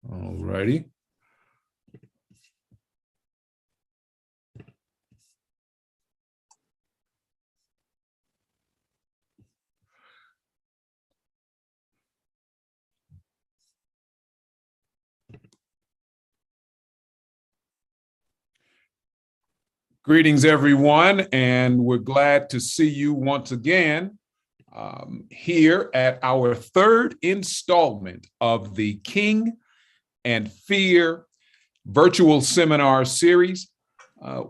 All righty. Greetings, everyone, and we're glad to see you once again here at our third installment of the King and Fear virtual seminar series.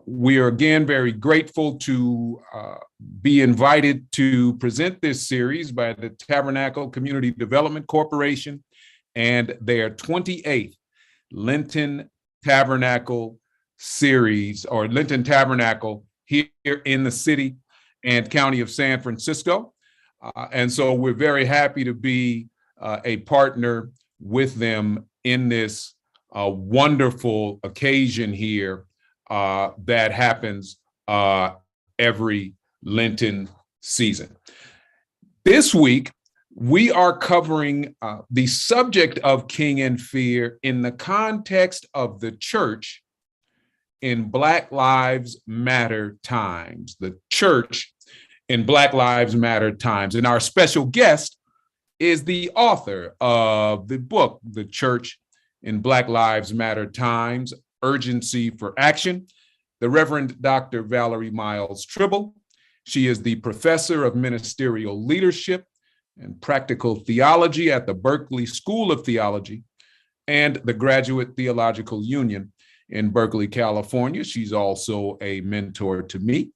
We are again very grateful to be invited to present this series by the Tabernacle Community Development Corporation and their 28th Lenten Tabernacle series, or Lenten Tabernacle, here in the city and county of San Francisco. And so we're very happy to be a partner with them in this wonderful occasion here that happens every Lenten season. This week, we are covering the subject of King and Fear in the context of the church in Black Lives Matter times, the church in Black Lives Matter times. And our special guest is the author of the book, The Church in Black Lives Matter Times, Urgency for Action, the Reverend Dr. Valerie Miles Tribble. She is the professor of ministerial leadership and practical theology at the Berkeley School of Theology and the Graduate Theological Union in Berkeley, California. She's also a mentor to me.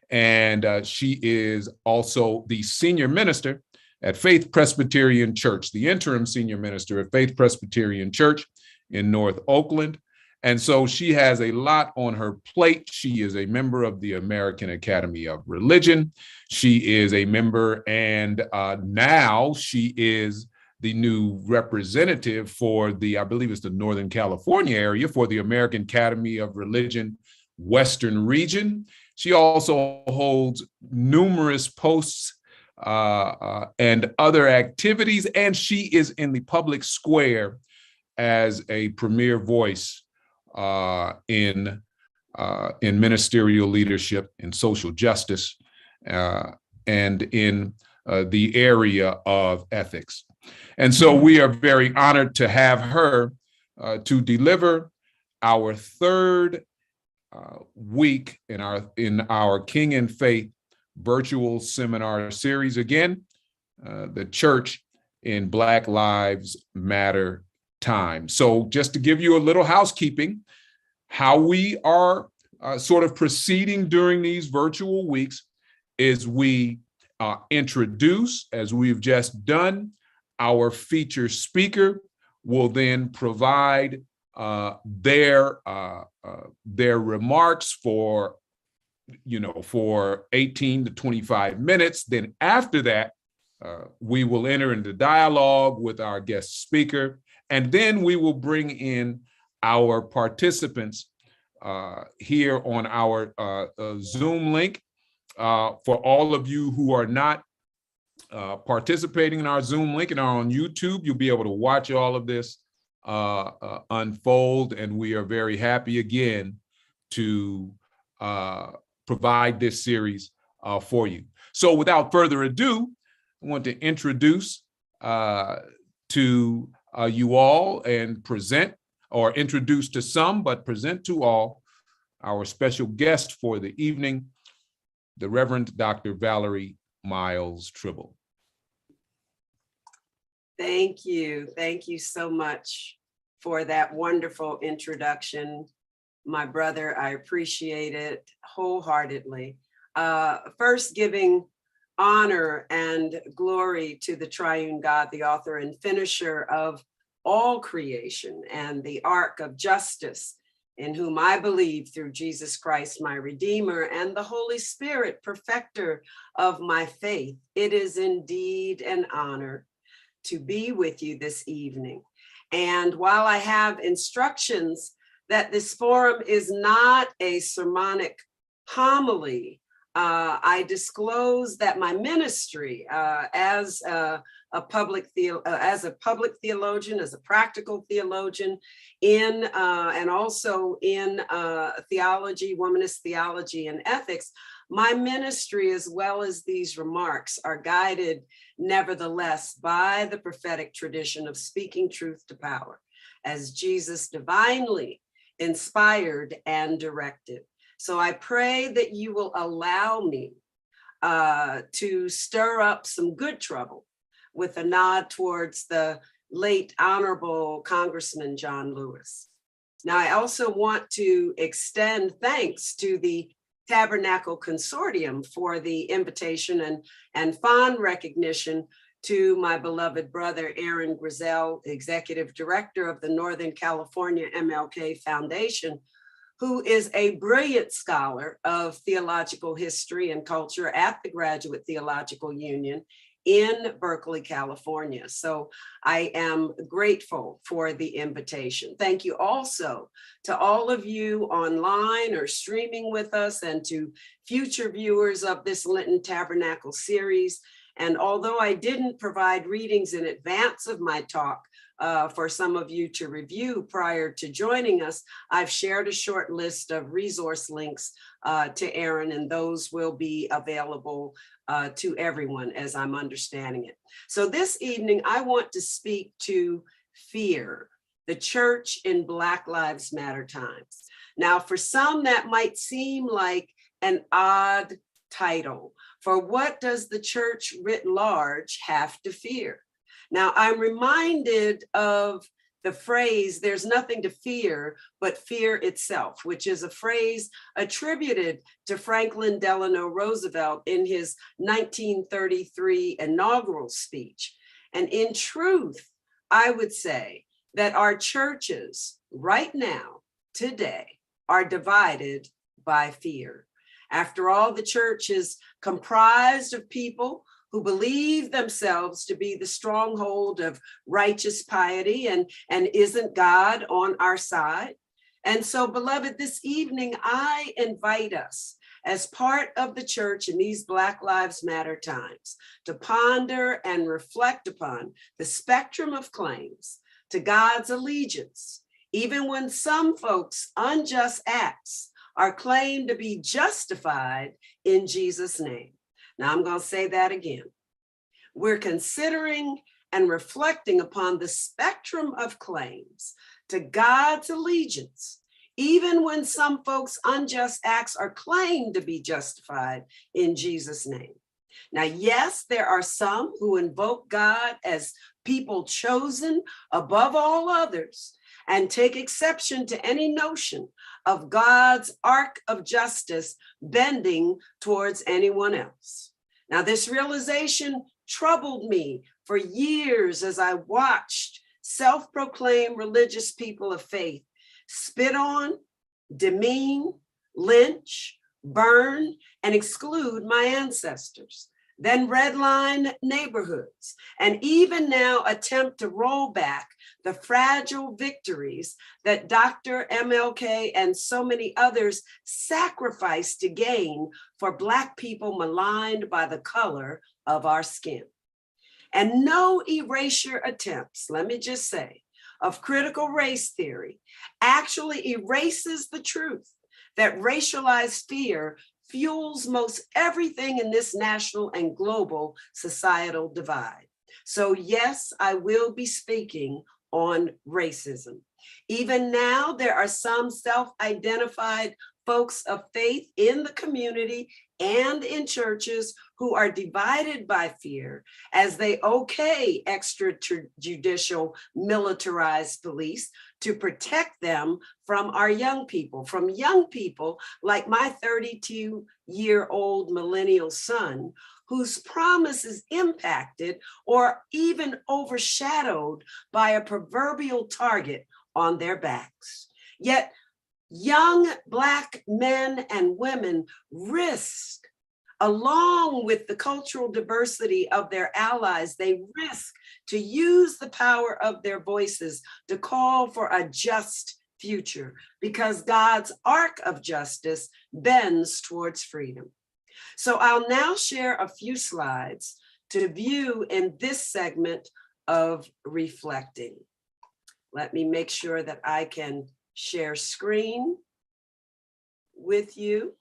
And she is also the senior minister at Faith Presbyterian Church, the interim senior minister at Faith Presbyterian Church in North Oakland. And so she has a lot on her plate. She is a member of the American Academy of Religion. She is a member, and now she is the new representative for the, I believe it's the Northern California area, for the American Academy of Religion Western Region. She also holds numerous posts and other activities, and she is in the public square as a premier voice in ministerial leadership, in social justice, and in the area of ethics. And so we are very honored to have her to deliver our third week in our King and Faith virtual seminar series. Again, the church in Black Lives Matter time. So just to give you a little housekeeping, how we are sort of proceeding during these virtual weeks is we introduce, as we've just done. Our feature speaker will then provide their remarks for 18 to 25 minutes. Then after that, we will enter into dialogue with our guest speaker, and then we will bring in our participants here on our Zoom link. For all of you who are not participating in our Zoom link and are on YouTube, you'll be able to watch all of this unfold, and we are very happy again to provide this series for you. So without further ado, I want to introduce to you all and present, or introduce to some, but present to all, our special guest for the evening, the Reverend Dr. Valerie Miles Tribble. Thank you. Thank you so much for that wonderful introduction, my brother. I appreciate it wholeheartedly. First, giving honor and glory to the triune God, the author and finisher of all creation and the ark of justice, in whom I believe through Jesus Christ, my Redeemer, and the Holy Spirit, perfecter of my faith. It is indeed an honor to be with you this evening. And while I have instructions that this forum is not a sermonic homily, I disclose that my ministry as a public theologian, as a practical theologian and also in theology, womanist theology and ethics, my ministry, as well as these remarks, are guided nevertheless by the prophetic tradition of speaking truth to power, as Jesus divinely inspired and directed. So I pray that you will allow me to stir up some good trouble with a nod towards the late Honorable Congressman John Lewis. Now, I also want to extend thanks to the Tabernacle Consortium for the invitation and fond recognition to my beloved brother, Aaron Grizel, Executive Director of the Northern California MLK Foundation, who is a brilliant scholar of theological history and culture at the Graduate Theological Union in Berkeley, California. So I am grateful for the invitation. Thank you also to all of you online or streaming with us, and to future viewers of this Lenten Tabernacle series. And although I didn't provide readings in advance of my talk for some of you to review prior to joining us, I've shared a short list of resource links to Aaron, and those will be available to everyone as I'm understanding it. So this evening, I want to speak to fear, the church in Black Lives Matter times. Now, for some, that might seem like an odd title. For what does the church writ large have to fear? Now, I'm reminded of the phrase, there's nothing to fear but fear itself, which is a phrase attributed to Franklin Delano Roosevelt in his 1933 inaugural speech. And in truth, I would say that our churches right now, today, are divided by fear. After all, the church is comprised of people who believe themselves to be the stronghold of righteous piety, and isn't God on our side? And so, beloved, this evening, I invite us as part of the church in these Black Lives Matter times to ponder and reflect upon the spectrum of claims to God's allegiance, even when some folks' unjust acts are claimed to be justified in Jesus' name. Now, I'm going to say that again. We're considering and reflecting upon the spectrum of claims to God's allegiance, even when some folks' unjust acts are claimed to be justified in Jesus' name. Now, yes, there are some who invoke God as people chosen above all others and take exception to any notion of God's arc of justice bending towards anyone else. Now, this realization troubled me for years as I watched self-proclaimed religious people of faith spit on, demean, lynch, burn, and exclude my ancestors, then redline neighborhoods, and even now attempt to roll back the fragile victories that Dr. MLK and so many others sacrificed to gain for Black people maligned by the color of our skin. And no erasure attempts, let me just say, of critical race theory actually erases the truth that racialized fear fuels most everything in this national and global societal divide. So yes, I will be speaking on racism. Even now, there are some self-identified folks of faith in the community and in churches who are divided by fear as they okay extrajudicial militarized police to protect them from our young people, from young people like my 32-year-old millennial son, whose promise is impacted or even overshadowed by a proverbial target on their backs. Yet young Black men and women risk, along with the cultural diversity of their allies, they risk to use the power of their voices to call for a just future, because God's arc of justice bends towards freedom. So I'll now share a few slides to view in this segment of reflecting. Let me make sure that I can share screen with you.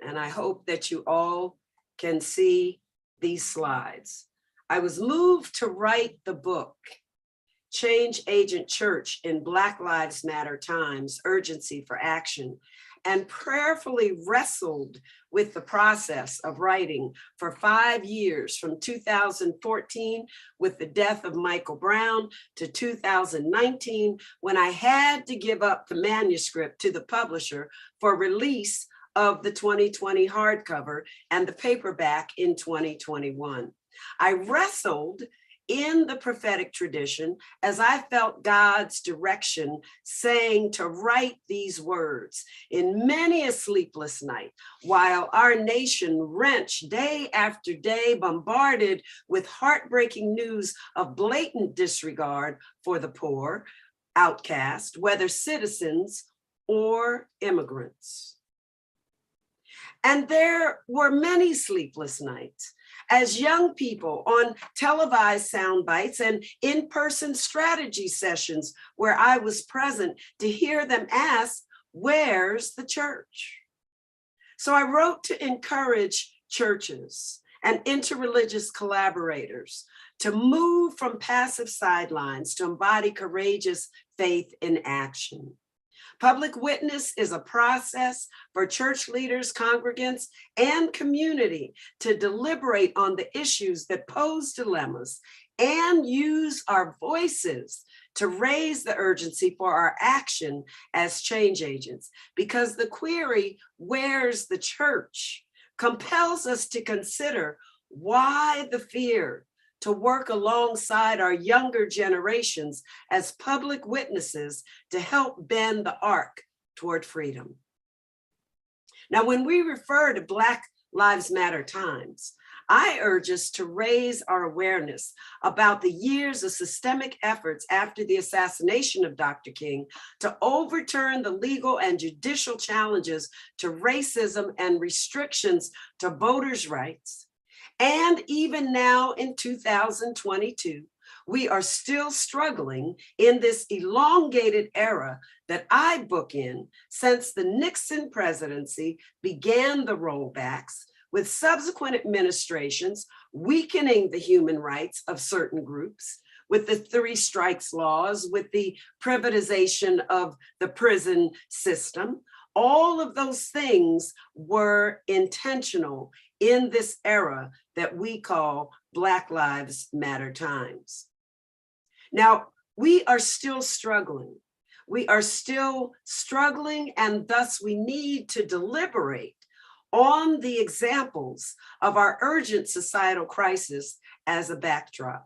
And I hope that you all can see these slides. I was moved to write the book, Change Agent Church in Black Lives Matter Times, Urgency for Action, and prayerfully wrestled with the process of writing for 5 years, from 2014 with the death of Michael Brown to 2019, when I had to give up the manuscript to the publisher for release of the 2020 hardcover and the paperback in 2021. I wrestled in the prophetic tradition as I felt God's direction saying to write these words in many a sleepless night, while our nation wrenched day after day, bombarded with heartbreaking news of blatant disregard for the poor, outcast, whether citizens or immigrants. And there were many sleepless nights as young people on televised sound bites and in-person strategy sessions where I was present to hear them ask, "Where's the church?" So I wrote to encourage churches and interreligious collaborators to move from passive sidelines to embody courageous faith in action. Public witness is a process for church leaders, congregants, and community to deliberate on the issues that pose dilemmas and use our voices to raise the urgency for our action as change agents. Because the query, "Where's the church?" compels us to consider why the fear to work alongside our younger generations as public witnesses to help bend the arc toward freedom. Now, when we refer to Black Lives Matter times, I urge us to raise our awareness about the years of systemic efforts after the assassination of Dr. King to overturn the legal and judicial challenges to racism and restrictions to voters' rights. And even now in 2022, we are still struggling in this elongated era that I bookend since the Nixon presidency began the rollbacks, with subsequent administrations weakening the human rights of certain groups, with the 3 strikes laws, with the privatization of the prison system. All of those things were intentional in this era that we call Black Lives Matter times. Now, we are still struggling. We are still struggling, and thus we need to deliberate on the examples of our urgent societal crisis as a backdrop.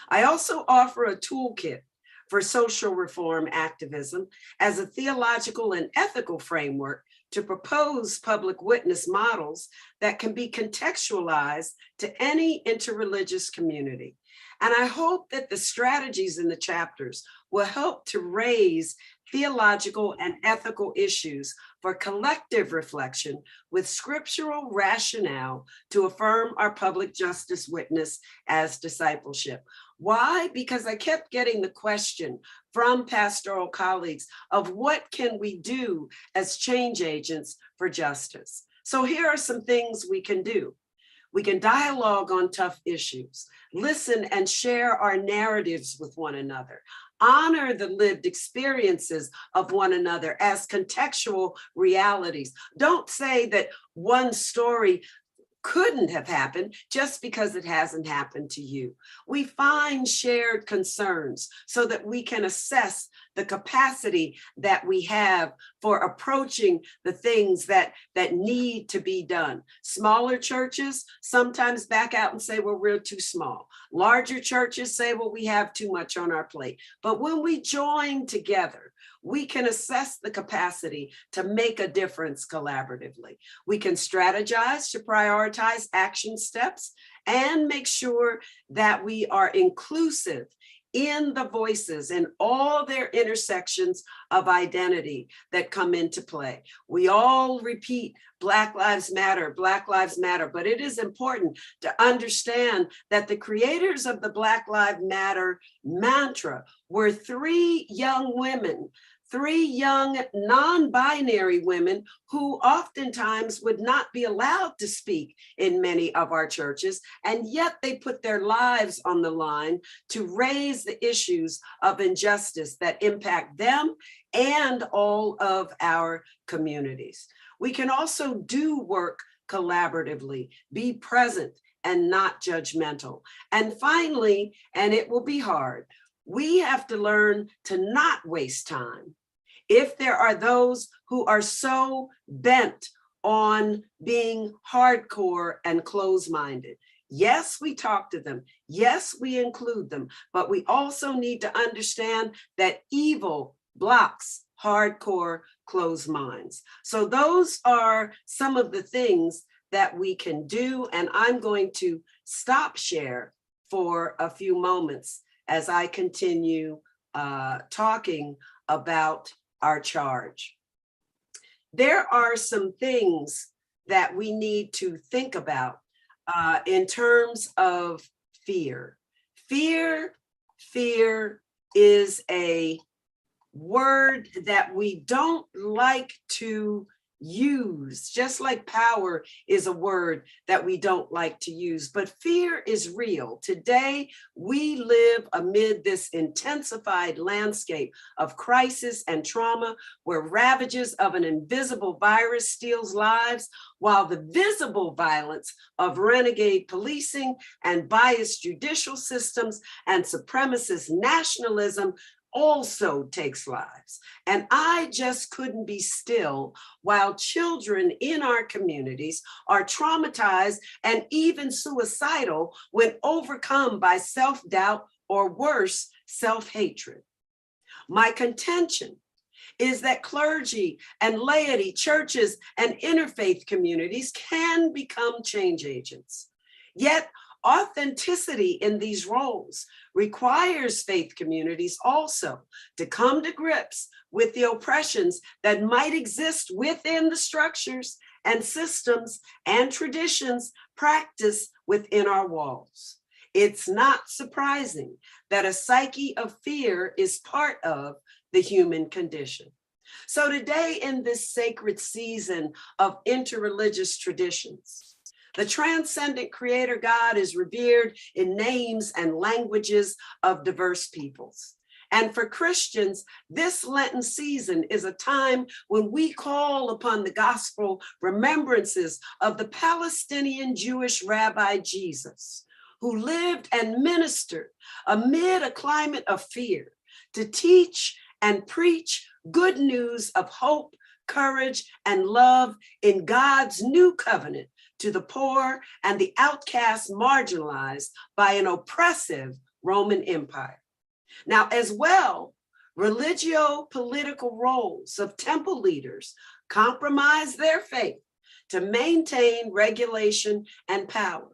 I also offer a toolkit for social reform activism as a theological and ethical framework to propose public witness models that can be contextualized to any interreligious community. And I hope that the strategies in the chapters will help to raise theological and ethical issues for collective reflection with scriptural rationale to affirm our public justice witness as discipleship. Why? Because I kept getting the question from pastoral colleagues of what can we do as change agents for justice? So here are some things we can do. We can dialogue on tough issues, listen and share our narratives with one another, honor the lived experiences of one another as contextual realities. Don't say that one story couldn't have happened just because it hasn't happened to you. We find shared concerns so that we can assess the capacity that we have for approaching the things that need to be done. Smaller churches sometimes back out and say, well, we're too small. Larger churches say, well, we have too much on our plate. But when we join together, we can assess the capacity to make a difference collaboratively. We can strategize to prioritize action steps and make sure that we are inclusive in the voices and all their intersections of identity that come into play. We all repeat Black Lives Matter, Black Lives Matter, but it is important to understand that the creators of the Black Lives Matter mantra were three young women, three young non-binary women who oftentimes would not be allowed to speak in many of our churches, and yet they put their lives on the line to raise the issues of injustice that impact them and all of our communities. We can also do work collaboratively, be present and not judgmental. And finally, and it will be hard, we have to learn to not waste time. If there are those who are so bent on being hardcore and closed-minded, yes, we talk to them. Yes, we include them, but we also need to understand that evil blocks hardcore closed minds. So those are some of the things that we can do. And I'm going to stop share for a few moments as I continue talking about our charge. There are some things that we need to think about in terms of fear. Fear is a word that we don't like to use, just like power is a word that we don't like to use, but fear is real. Today, we live amid this intensified landscape of crisis and trauma where ravages of an invisible virus steals lives, while the visible violence of renegade policing and biased judicial systems and supremacist nationalism also takes lives. And I just couldn't be still while children in our communities are traumatized and even suicidal when overcome by self-doubt or worse, self-hatred. My contention is that clergy and laity, churches and interfaith communities can become change agents. Yet authenticity in these roles requires faith communities also to come to grips with the oppressions that might exist within the structures and systems and traditions practiced within our walls. It's not surprising that a psyche of fear is part of the human condition. So today, in this sacred season of interreligious traditions, the transcendent creator God is revered in names and languages of diverse peoples. And for Christians, this Lenten season is a time when we call upon the gospel remembrances of the Palestinian Jewish Rabbi Jesus, who lived and ministered amid a climate of fear to teach and preach good news of hope, courage, and love in God's new covenant to the poor and the outcast marginalized by an oppressive Roman Empire. Now, as well, religio-political roles of temple leaders compromise their faith to maintain regulation and power.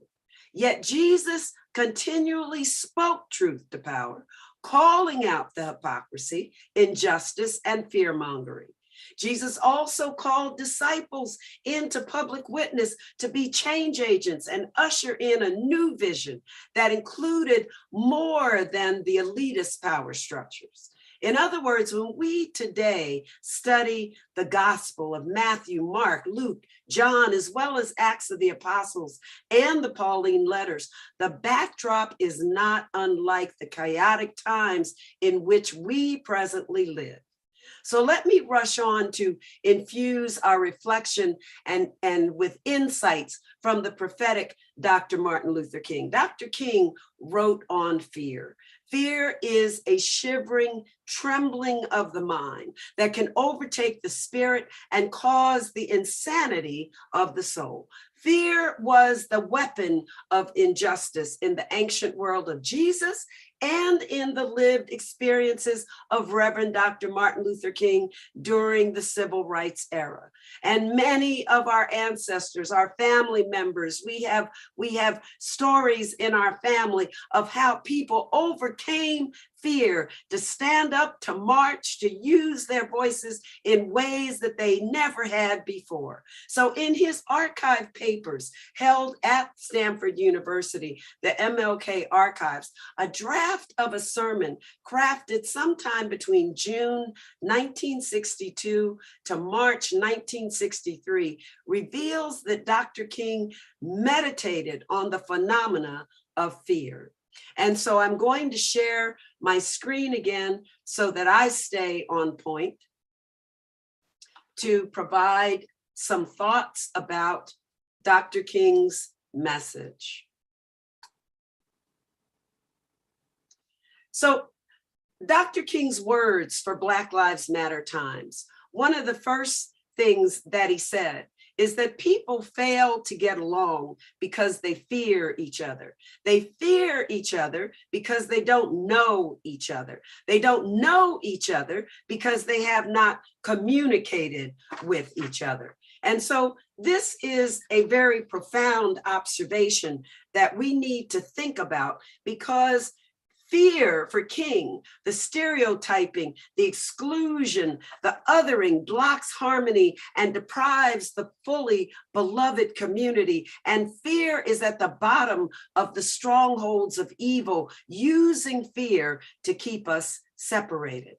Yet Jesus continually spoke truth to power, calling out the hypocrisy, injustice, and fear-mongering. Jesus also called disciples into public witness to be change agents and usher in a new vision that included more than the elitist power structures. In other words, when we today study the gospel of Matthew, Mark, Luke, John, as well as Acts of the Apostles and the Pauline letters, the backdrop is not unlike the chaotic times in which we presently live. So let me rush on to infuse our reflection and with insights from the prophetic Dr. Martin Luther King. Dr. King wrote on fear. Fear is a shivering, trembling of the mind that can overtake the spirit and cause the insanity of the soul. Fear was the weapon of injustice in the ancient world of Jesus and in the lived experiences of Reverend Dr. Martin Luther King during the civil rights era. And many of our ancestors, our family members, we have stories in our family of how people overcame fear, to stand up, to march, to use their voices in ways that they never had before. So in his archive papers held at Stanford University, the MLK archives, a draft of a sermon crafted sometime between June 1962 to March 1963 reveals that Dr. King meditated on the phenomena of fear. And so I'm going to share my screen again so that I stay on point to provide some thoughts about Dr. King's message. So Dr. King's words for Black Lives Matter times, one of the first things that he said is that people fail to get along because they fear each other. They fear each other because they don't know each other. They don't know each other because they have not communicated with each other. And so this is a very profound observation that we need to think about, because fear for King, the stereotyping, the exclusion, the othering blocks harmony and deprives the fully beloved community. And fear is at the bottom of the strongholds of evil, using fear to keep us separated.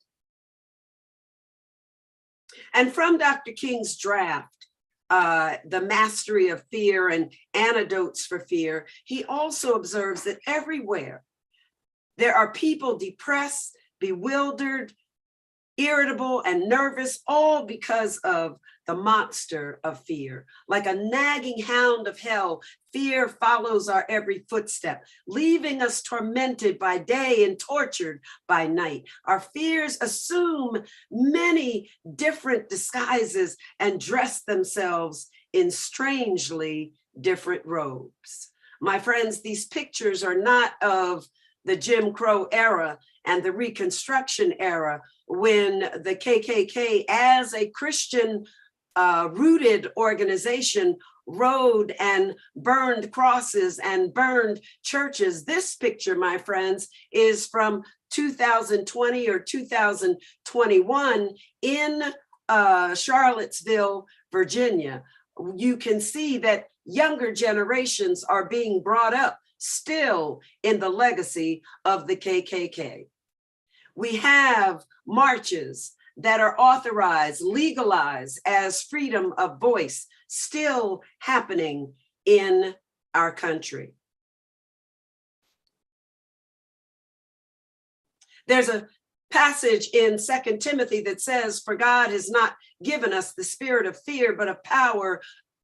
And from Dr. King's draft, The Mastery of Fear and Antidotes for Fear, he also observes that everywhere there are people depressed, bewildered, irritable, and nervous, all because of the monster of fear. Like a nagging hound of hell, fear follows our every footstep, leaving us tormented by day and tortured by night. Our fears assume many different disguises and dress themselves in strangely different robes. My friends, these pictures are not of the Jim Crow era and the Reconstruction era, when the KKK, as a Christian rooted organization, rode and burned crosses and burned churches. This picture, my friends, is from 2020 or 2021 in Charlottesville, Virginia. You can see that younger generations are being brought up still in the legacy of the KKK. We have marches that are authorized, legalized as freedom of voice, still happening in our country. There's a passage in 2 Timothy that says, "For God has not given us the spirit of fear, but of power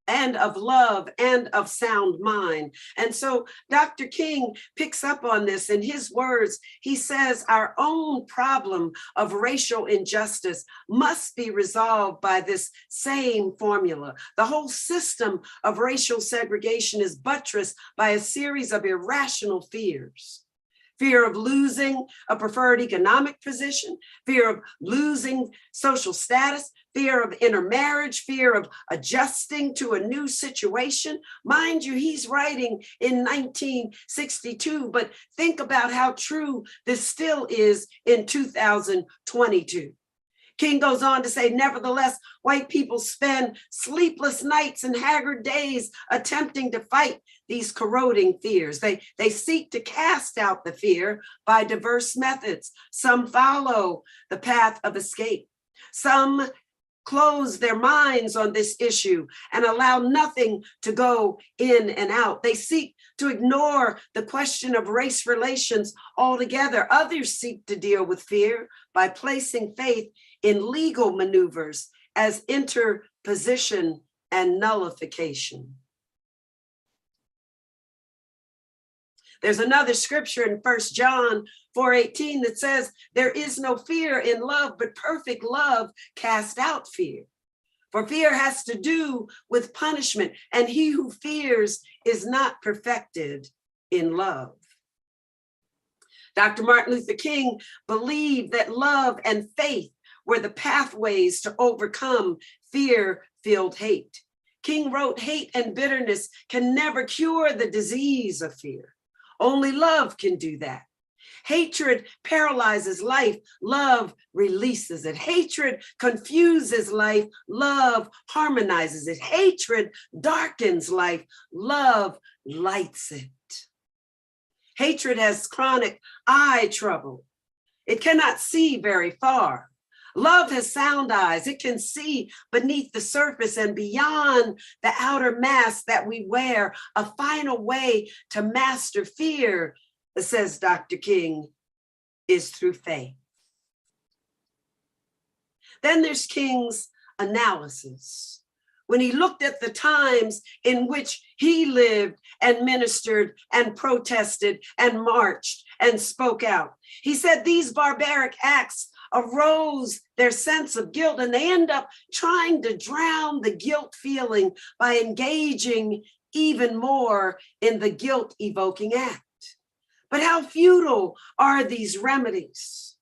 and of love and of sound mind." And so Dr. King picks up on this in his words. He says our own problem of racial injustice must be resolved by this same formula. The whole system of racial segregation is buttressed by a series of irrational fears. Fear of losing a preferred economic position, fear of losing social status, fear of intermarriage, fear of adjusting to a new situation. Mind you, he's writing in 1962, but think about how true this still is in 2022. King goes on to say, nevertheless, white people spend sleepless nights and haggard days attempting to fight these corroding fears. They seek to cast out the fear by diverse methods. Some follow the path of escape. Some close their minds on this issue and allow nothing to go in and out. They seek to ignore the question of race relations altogether. Others seek to deal with fear by placing faith in legal maneuvers as interposition and nullification. There's another scripture in 1 John 4:18 that says, there is no fear in love, but perfect love casts out fear. For fear has to do with punishment, and he who fears is not perfected in love. Dr. Martin Luther King believed that love and faith were the pathways to overcome fear-filled hate. King wrote, hate and bitterness can never cure the disease of fear. Only love can do that. Hatred paralyzes life. Love releases it. Hatred confuses life. Love harmonizes it. Hatred darkens life. Love lights it. Hatred has chronic eye trouble. It cannot see very far. Love has sound eyes. It can see beneath the surface and beyond the outer mask that we wear. A final way to master fear, says Dr. King, is through faith. Then there's King's analysis. When he looked at the times in which he lived and ministered and protested and marched and spoke out, he said these barbaric acts arose their sense of guilt, and they end up trying to drown the guilt feeling by engaging even more in the guilt-evoking act. But how futile are these remedies?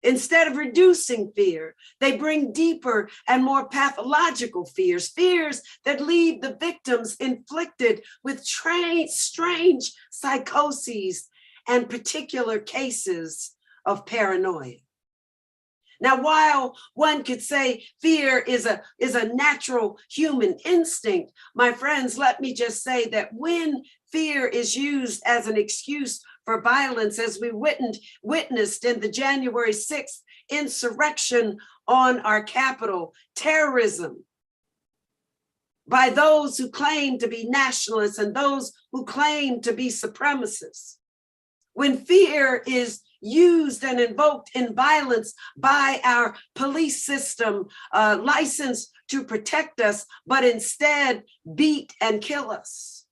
Instead of reducing fear, they bring deeper and more pathological fears, fears that leave the victims inflicted with strange psychoses and particular cases of paranoia. Now, while one could say fear is a natural human instinct, my friends, let me just say that when fear is used as an excuse for violence, as we witnessed in the January 6th insurrection on our Capitol, terrorism by those who claim to be nationalists and those who claim to be supremacists. When fear is used and invoked in violence by our police system, licensed to protect us, but instead beat and kill us.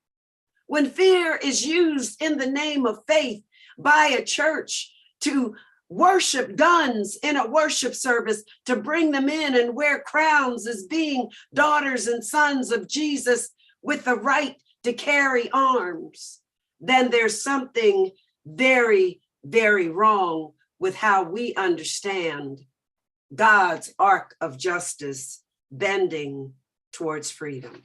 When fear is used in the name of faith by a church to worship guns in a worship service, to bring them in and wear crowns as being daughters and sons of Jesus with the right to carry arms, then there's something very, very wrong with how we understand God's arc of justice bending towards freedom.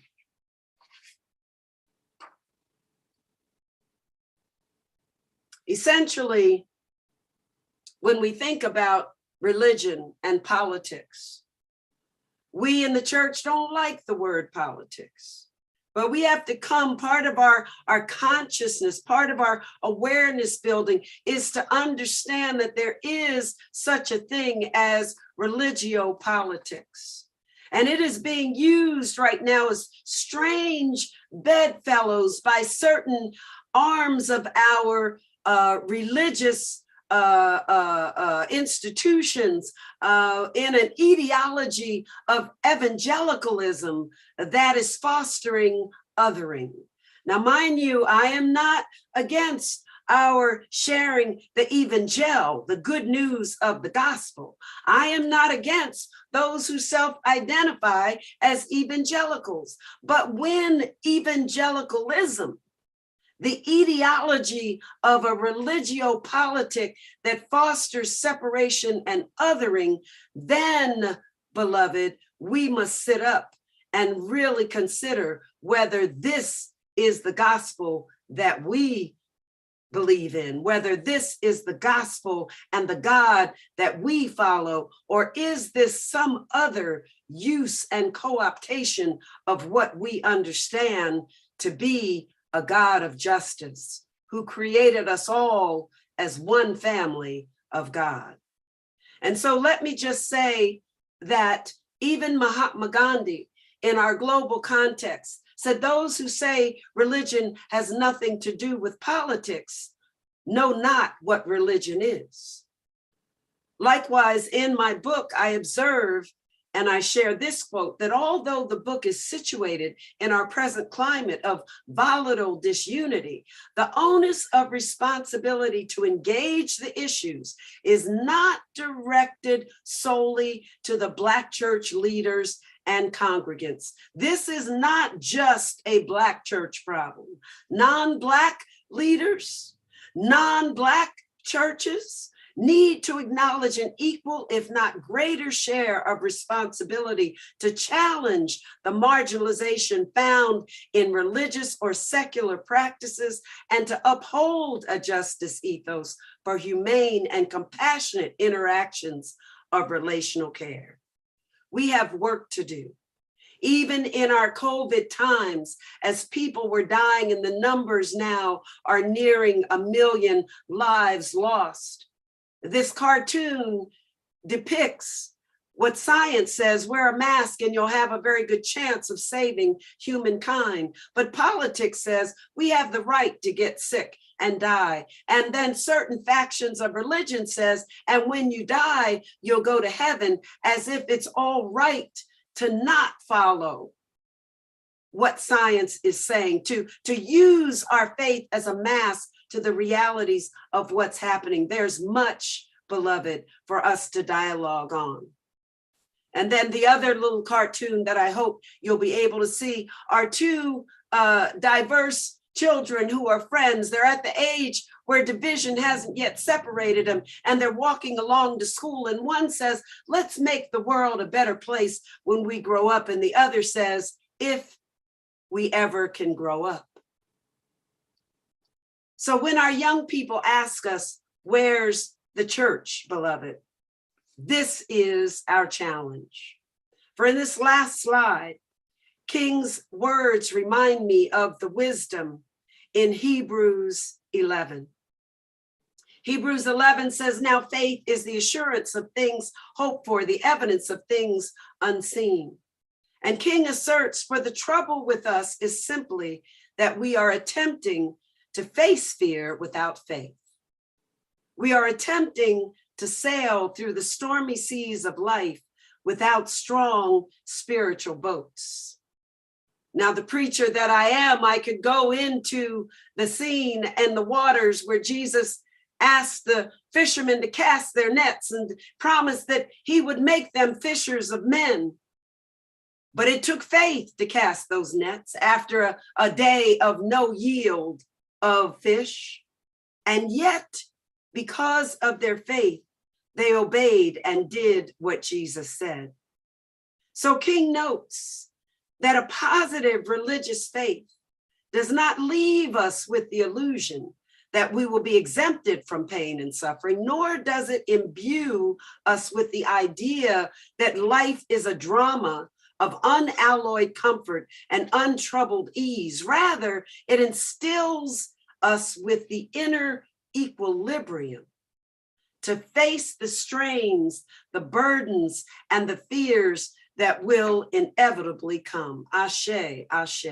Essentially, when we think about religion and politics, we in the church don't like the word politics, but we have to come, part of our consciousness, part of our awareness building is to understand that there is such a thing as religiopolitics. And it is being used right now as strange bedfellows by certain arms of our religious institutions in an ideology of evangelicalism that is fostering othering. Now, mind you, I am not against our sharing the evangel, the good news of the gospel. I am not against those who self-identify as evangelicals. But when evangelicalism, the ideology of a religiopolitic that fosters separation and othering, then, beloved, we must sit up and really consider whether this is the gospel that we believe in, whether this is the gospel and the God that we follow, or is this some other use and co-optation of what we understand to be a God of justice who created us all as one family of God. And so let me just say that even Mahatma Gandhi, in our global context, said those who say religion has nothing to do with politics know not what religion is. Likewise, in my book, I observe and I share this quote, that although the book is situated in our present climate of volatile disunity, the onus of responsibility to engage the issues is not directed solely to the Black church leaders and congregants. This is not just a Black church problem. Non-Black leaders, non-Black churches, need to acknowledge an equal, if not greater, share of responsibility to challenge the marginalization found in religious or secular practices and to uphold a justice ethos for humane and compassionate interactions of relational care. We have work to do. Even in our COVID times, as people were dying and the numbers now are nearing 1 million lives lost. This cartoon depicts what science says: wear a mask and you'll have a very good chance of saving humankind. But politics says we have the right to get sick and die. And then certain factions of religion says, and when you die, you'll go to heaven, as if it's all right to not follow what science is saying, to use our faith as a mask to the realities of what's happening. There's much, beloved, for us to dialogue on. And then the other little cartoon that I hope you'll be able to see are two diverse children who are friends. They're at the age where division hasn't yet separated them, and they're walking along to school. And one says, let's make the world a better place when we grow up. And the other says, if we ever can grow up. So when our young people ask us, where's the church, beloved? This is our challenge. For in this last slide, King's words remind me of the wisdom in Hebrews 11. Hebrews 11 says, now faith is the assurance of things hoped for, the evidence of things unseen. And King asserts, for the trouble with us is simply that we are attempting to face fear without faith. We are attempting to sail through the stormy seas of life without strong spiritual boats. Now, the preacher that I am, I could go into the scene and the waters where Jesus asked the fishermen to cast their nets and promised that he would make them fishers of men. But it took faith to cast those nets after a day of no yield of fish. And yet, because of their faith, they obeyed and did what Jesus said. So King notes that a positive religious faith does not leave us with the illusion that we will be exempted from pain and suffering, nor does it imbue us with the idea that life is a drama of unalloyed comfort and untroubled ease. Rather, it instills us with the inner equilibrium to face the strains, the burdens, and the fears that will inevitably come. Ashe, ashe.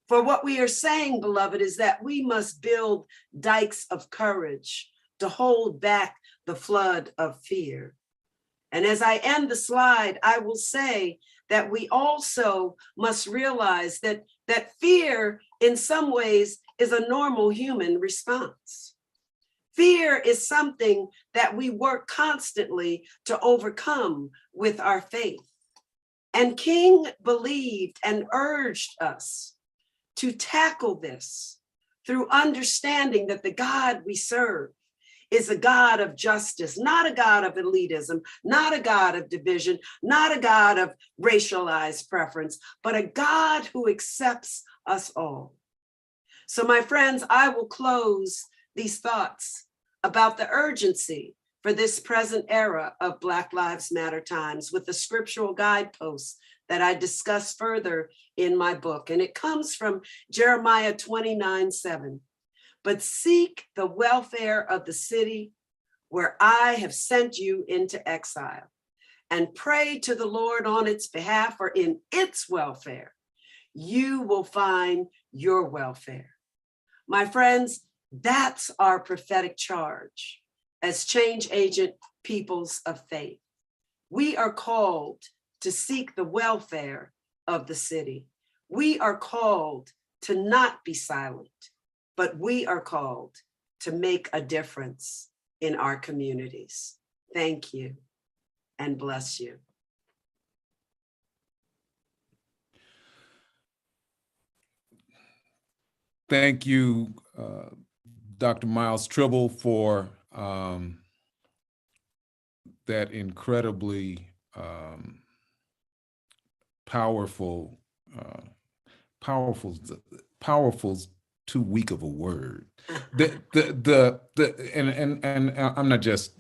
For what we are saying, beloved, is that we must build dikes of courage to hold back the flood of fear. And as I end the slide, I will say that we also must realize that fear in some ways is a normal human response. Fear is something that we work constantly to overcome with our faith. And King believed and urged us to tackle this through understanding that the God we serve is a God of justice, not a God of elitism, not a God of division, not a God of racialized preference, but a God who accepts us all. So my friends, I will close these thoughts about the urgency for this present era of Black Lives Matter times with the scriptural guideposts that I discuss further in my book. And it comes from Jeremiah 29:7. But seek the welfare of the city where I have sent you into exile, and pray to the Lord on its behalf, for in its welfare, you will find your welfare. My friends, that's our prophetic charge as change agent peoples of faith. We are called to seek the welfare of the city. We are called to not be silent, but we are called to make a difference in our communities. Thank you and bless you. Thank you, Dr. Miles Tribble, for that incredibly powerful, powerful's too weak of a word. And I'm not just,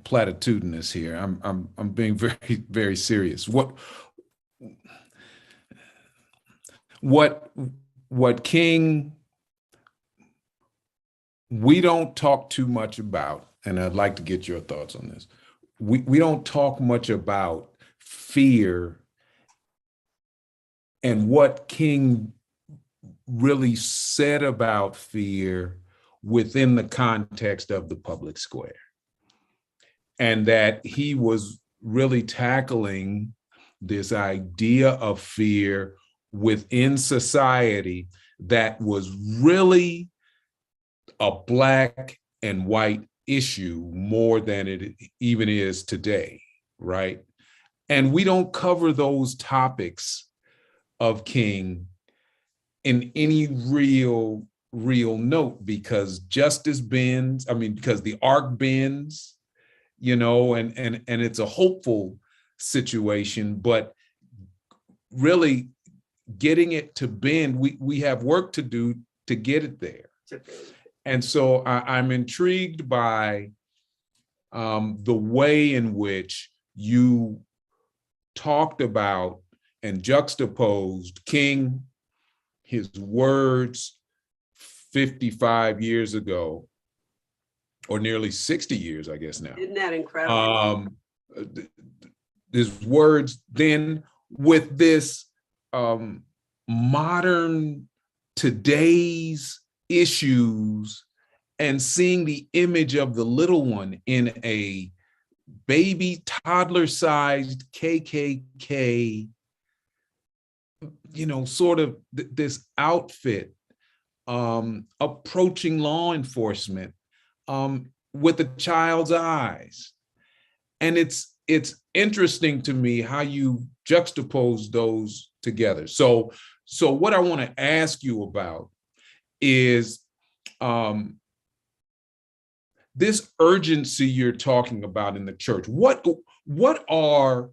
platitudinous here. I'm being very, very serious. What King, we don't talk too much about, and I'd like to get your thoughts on this. We don't talk much about fear and what King really said about fear within the context of the public square. And that he was really tackling this idea of fear within society that was really a Black and white issue more than it even is today, right? And we don't cover those topics of King in any real note, because justice bends, because the arc bends, and it's a hopeful situation, but really getting it to bend, we have work to do to get it there. And so I'm intrigued by the way in which you talked about and juxtaposed King, his words 55 years ago, or nearly 60 years, I guess now. Isn't that incredible? His words then with this modern today's issues, and seeing the image of the little one in a baby toddler-sized KKK, sort of this outfit, approaching law enforcement with a child's eyes. And it's interesting to me how you juxtapose those together. So what I want to ask you about is this urgency you're talking about in the church. What are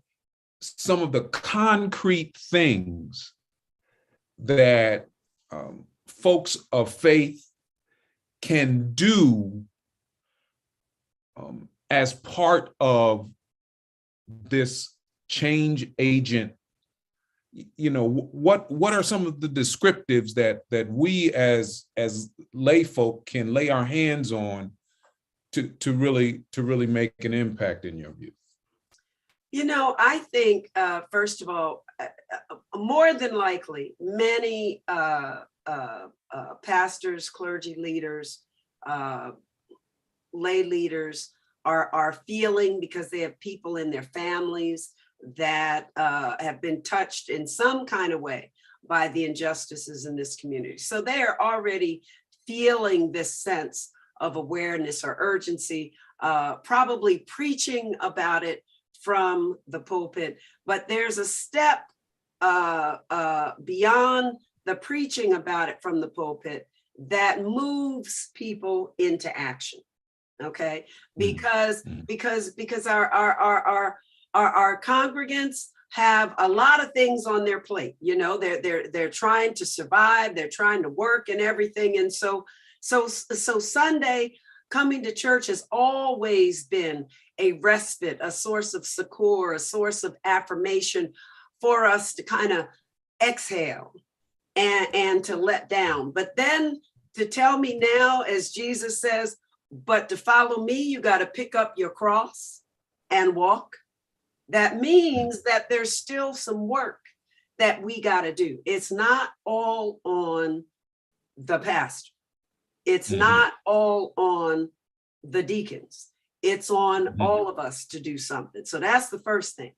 some of the concrete things that folks of faith can do as part of this change agent? What are some of the descriptives that we as lay folk can lay our hands on to really make an impact, in your view? I think, first of all, more than likely, many pastors, clergy leaders, lay leaders are feeling, because they have people in their families that have been touched in some kind of way by the injustices in this community. So they are already feeling this sense of awareness or urgency, probably preaching about it from the pulpit. But there's a step beyond the preaching about it from the pulpit that moves people into action. Okay, because our congregants have a lot of things on their plate. They're trying to survive, they're trying to work and everything. And so Sunday, coming to church has always been a respite, a source of succor, a source of affirmation for us to kind of exhale and to let down. But then to tell me now, as Jesus says, but to follow me, you got to pick up your cross and walk. That means that there's still some work that we got to do. It's not all on the pastor. It's not all on the deacons. It's on all of us to do something. So that's the first thing.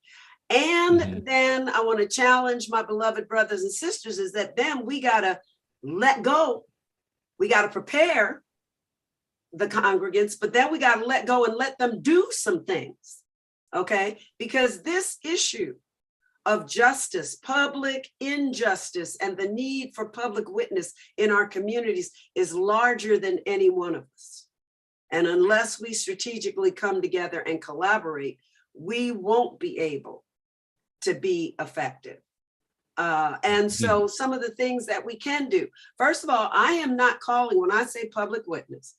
And then I want to challenge my beloved brothers and sisters is that then we got to let go. We got to prepare the congregants, but then we got to let go and let them do some things. Okay, because this issue of justice, public injustice, and the need for public witness in our communities is larger than any one of us. And unless we strategically come together and collaborate, we won't be able to be effective. And so some of the things that we can do, first of all, I am not calling, when I say public witness,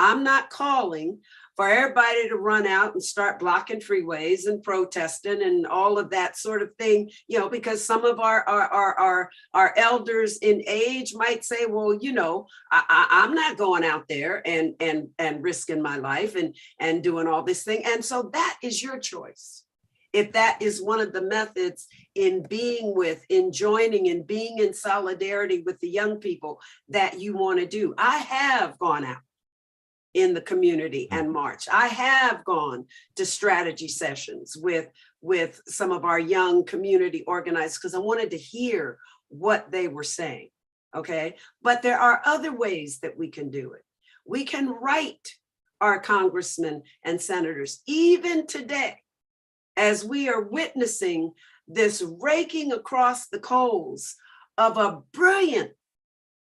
I'm not calling for everybody to run out and start blocking freeways and protesting and all of that sort of thing, you know, because some of our elders in age might say, well, you know, I'm not going out there and risking my life and doing all this thing. And so that is your choice. If that is one of the methods in being with, in joining, and being in solidarity with the young people that you want to do. I have gone out in the community and marched. I have gone to strategy sessions with some of our young community organizers because I wanted to hear what they were saying, okay? But there are other ways that we can do it. We can write our congressmen and senators, even today, as we are witnessing this raking across the coals of a brilliant,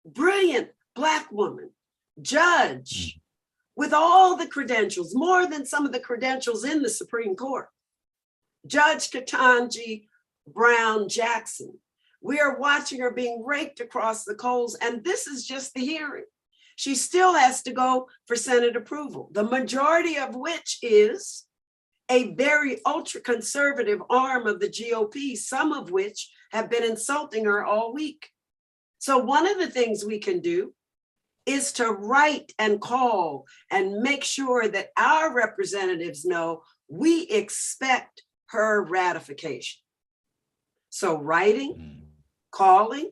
brilliant Black woman, judge, with all the credentials, more than some of the credentials in the Supreme Court, Judge Ketanji Brown Jackson. We are watching her being raked across the coals, and this is just the hearing. She still has to go for Senate approval, the majority of which is a very ultra-conservative arm of the GOP, some of which have been insulting her all week. So one of the things we can do is to write and call and make sure that our representatives know we expect her ratification. So writing, calling,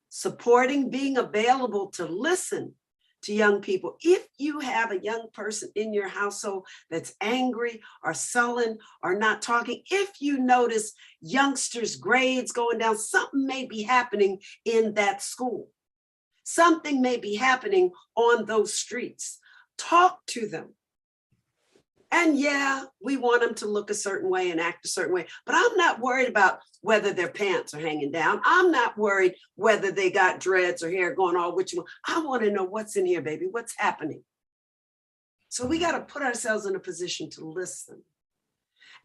supporting, being available to listen to young people. If you have a young person in your household that's angry or sullen or not talking, if you notice youngsters' grades going down, something may be happening in that school. Something may be happening on those streets. Talk to them. And yeah, we want them to look a certain way and act a certain way, but I'm not worried about whether their pants are hanging down. I'm not worried whether they got dreads or hair going all which one. I want to know what's in here, baby, what's happening. So we got to put ourselves in a position to listen.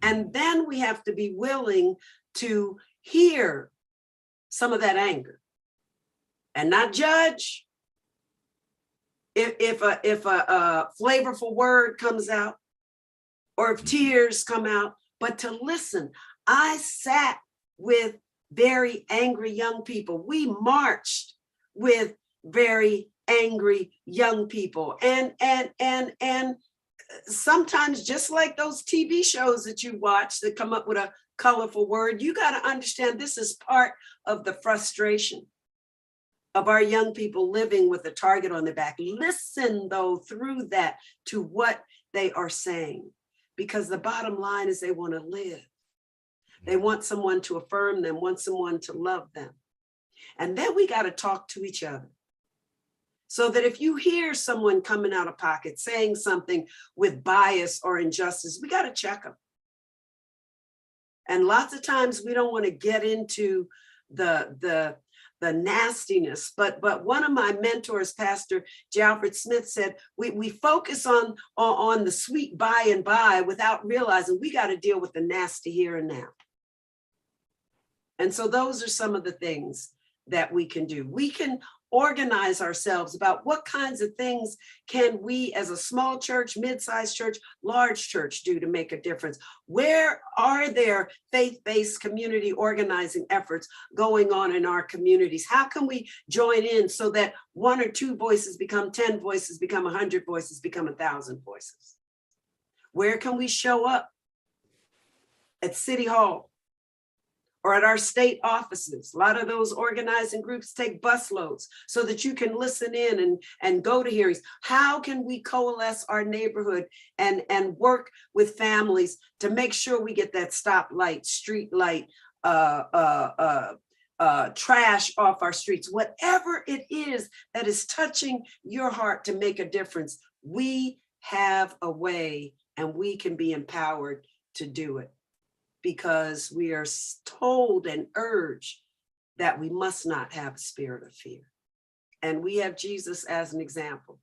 And then we have to be willing to hear some of that anger and not judge. If a flavorful word comes out, or if tears come out, but to listen. I sat with very angry young people. We marched with very angry young people. And sometimes, just like those TV shows that you watch that come up with a colorful word, you got to understand this is part of the frustration of our young people living with a target on their back. Listen, though, through that to what they are saying. Because the bottom line is they want to live. They want someone to affirm them, want someone to love them. And then we got to talk to each other. So that if you hear someone coming out of pocket saying something with bias or injustice, we got to check them. And lots of times we don't want to get into the nastiness, but one of my mentors, Pastor J. Alfred Smith, said we focus on the sweet by and by without realizing we got to deal with the nasty here and now. And so those are some of the things that we can do. We can organize ourselves about what kinds of things can we as a small church, mid-sized church, large church do to make a difference. Where are there faith-based community organizing efforts going on in our communities? How can we join in so that 1 or 2 voices become 10 voices, become 100 voices, become 1,000 voices? Where can we show up? At City Hall or at our state offices. A lot of those organizing groups take busloads so that you can listen in and go to hearings. How can we coalesce our neighborhood and work with families to make sure we get that stoplight, street light, trash off our streets? Whatever it is that is touching your heart to make a difference, we have a way and we can be empowered to do it. Because we are told and urged that we must not have a spirit of fear. And we have Jesus as an example.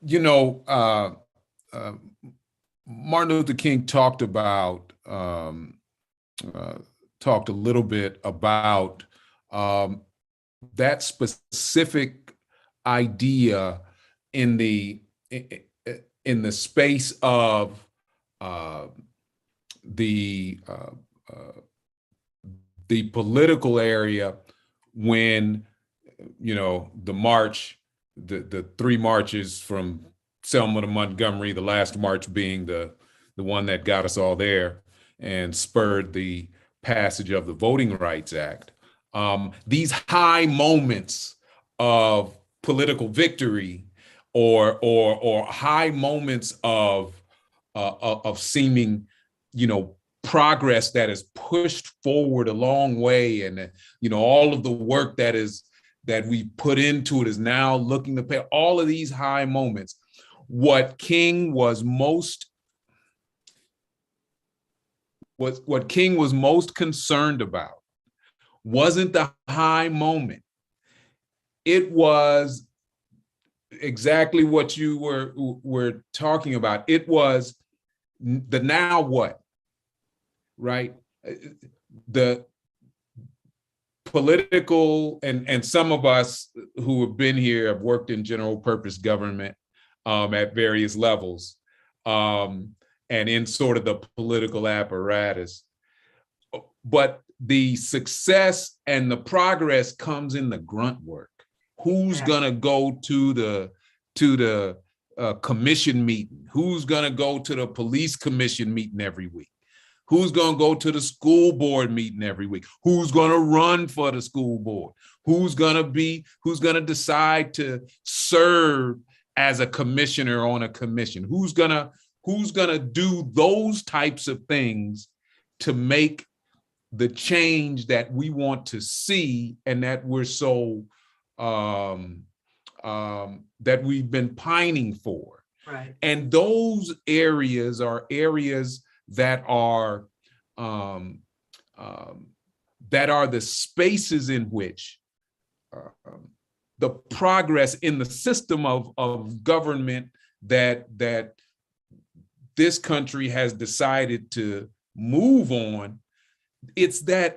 you know, uh, Martin Luther King talked about talked a little bit about um, that specific idea in the in the space of uh, the uh, uh, the political area when the march, the three marches from Selma to Montgomery, the last march being the one that got us all there and spurred the passage of the Voting Rights Act. These high moments of political victory or high moments of seeming, progress that is pushed forward a long way, and all of the work that we put into it is now looking to pay all of these high moments. What King was most concerned about wasn't the high moment. It was exactly what you were talking about. It was the now what, right? The political, and some of us who have been here have worked in general purpose government at various levels, and in sort of the political apparatus. But the success and the progress comes in the grunt work. Who's gonna go to the commission meeting? Who's gonna go to the police commission meeting every week? Who's going to go to the school board meeting every week? Who's going to run for the school board? Who's going to decide to serve as a commissioner on a commission? Who's going to do those types of things to make the change that we want to see and that we're so that we've been pining for? Right. And those areas are areas that are the spaces in which the progress in the system of government that this country has decided to move on. It's the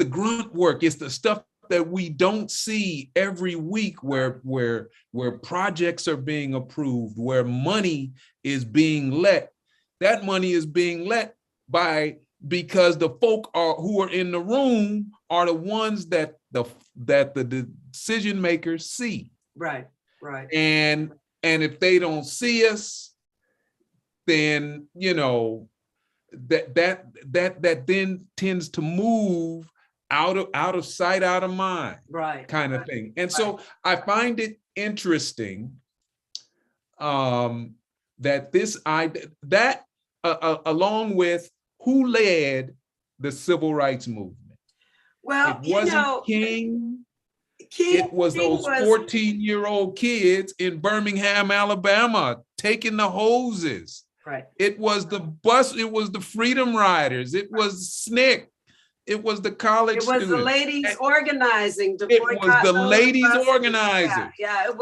grunt work. It's the stuff that we don't see every week, where projects are being approved, where money is being let. That money is being let because the folk who are in the room are the ones that the decision makers see. Right. And if they don't see us, then that then tends to move out of sight, out of mind, right, kind of thing. And so I find it interesting that along with who led the civil rights movement. Well, it wasn't King. It was those 14-year-old kids in Birmingham, Alabama, taking the hoses. Right. It was the bus. It was the Freedom Riders. It was SNCC. It was the college students. It was the ladies organizing. It was the ladies organizing. Yeah. It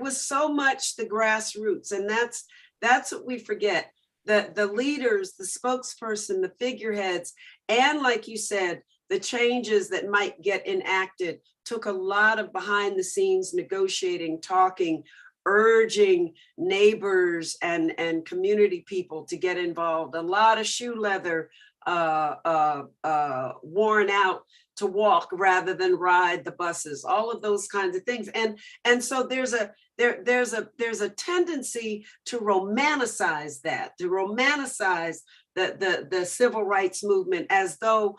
was so much the grassroots, and that's what we forget. The leaders, the spokesperson, the figureheads, and like you said, the changes that might get enacted took a lot of behind the scenes negotiating, talking, urging neighbors and community people to get involved. A lot of shoe leather worn out to walk rather than ride the buses, all of those kinds of things. And so there's a tendency to romanticize that, to romanticize the civil rights movement as though,